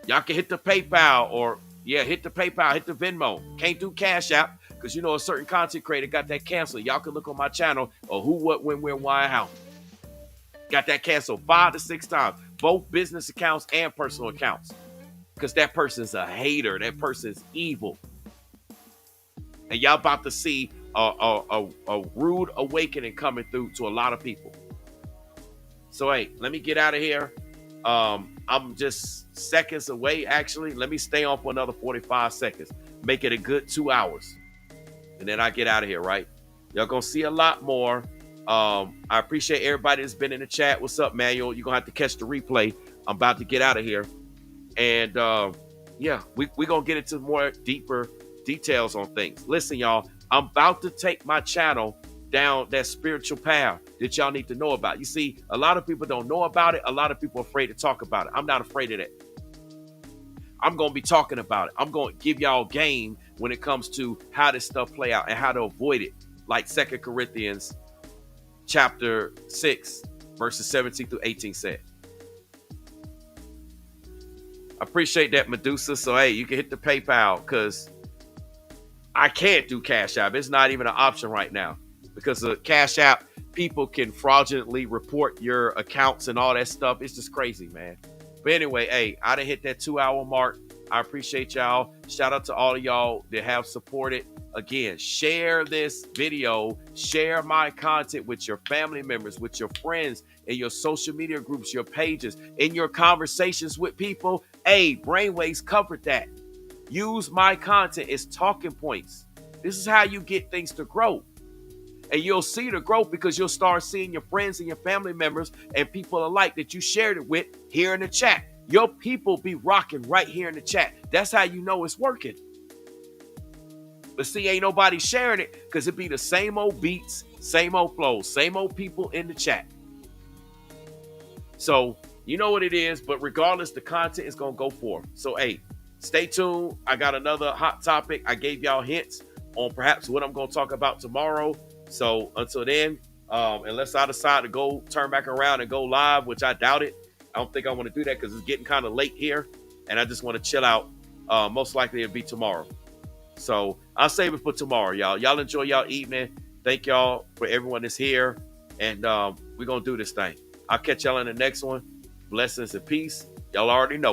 Y'all can hit the PayPal or, hit the PayPal, hit the Venmo. Can't do Cash App because, a certain content creator got that canceled. Y'all can look on my channel or who, what, when, where, why, how. Got that canceled 5 to 6 times. Both business accounts and personal accounts. Because that person's a hater. That person's evil. And y'all about to see a rude awakening coming through to a lot of people. So, hey, let me get out of here. I'm just seconds away, actually. Let me stay on for another 45 seconds. Make it a good 2 hours. And then I get out of here, right? Y'all going to see a lot more. I appreciate everybody that's been in the chat. What's up, Manuel? You're going to have to catch the replay. I'm about to get out of here. And, yeah, we gonna get into more deeper details on things. Listen, y'all, I'm about to take my channel down that spiritual path that y'all need to know about. You see, a lot of people don't know about it. A lot of people are afraid to talk about it. I'm not afraid of that. I'm going to be talking about it. I'm going to give y'all game when it comes to how this stuff play out and how to avoid it. Like 2 Corinthians chapter 6, verses 17 through 18 said. I appreciate that, Medusa. So, hey, you can hit the PayPal because I can't do Cash App. It's not even an option right now because the Cash App, people can fraudulently report your accounts and all that stuff. It's just crazy, man. But anyway, hey, I done hit that 2-hour mark. I appreciate y'all. Shout out to all of y'all that have supported. Again, share this video. Share my content with your family members, with your friends, in your social media groups, your pages, in your conversations with people. Hey, Brainwaves covered that. Use my content as talking points. This is how you get things to grow. And you'll see the growth because you'll start seeing your friends and your family members and people alike that you shared it with here in the chat. Your people be rocking right here in the chat. That's how you know it's working. But see, ain't nobody sharing it because it be the same old beats, same old flows, same old people in the chat. So you know what it is, but regardless, the content is going to go forth. So, hey, stay tuned. I got another hot topic. I gave y'all hints on perhaps what I'm going to talk about tomorrow. So until then, unless I decide to go turn back around and go live, which I doubt it. I don't think I want to do that because it's getting kind of late here and I just want to chill out. Most likely it'll be tomorrow. So I'll save it for tomorrow, y'all. Y'all enjoy y'all evening. Thank y'all for everyone that's here. And we're going to do this thing. I'll catch y'all in the next one. Blessings and peace. Y'all already know.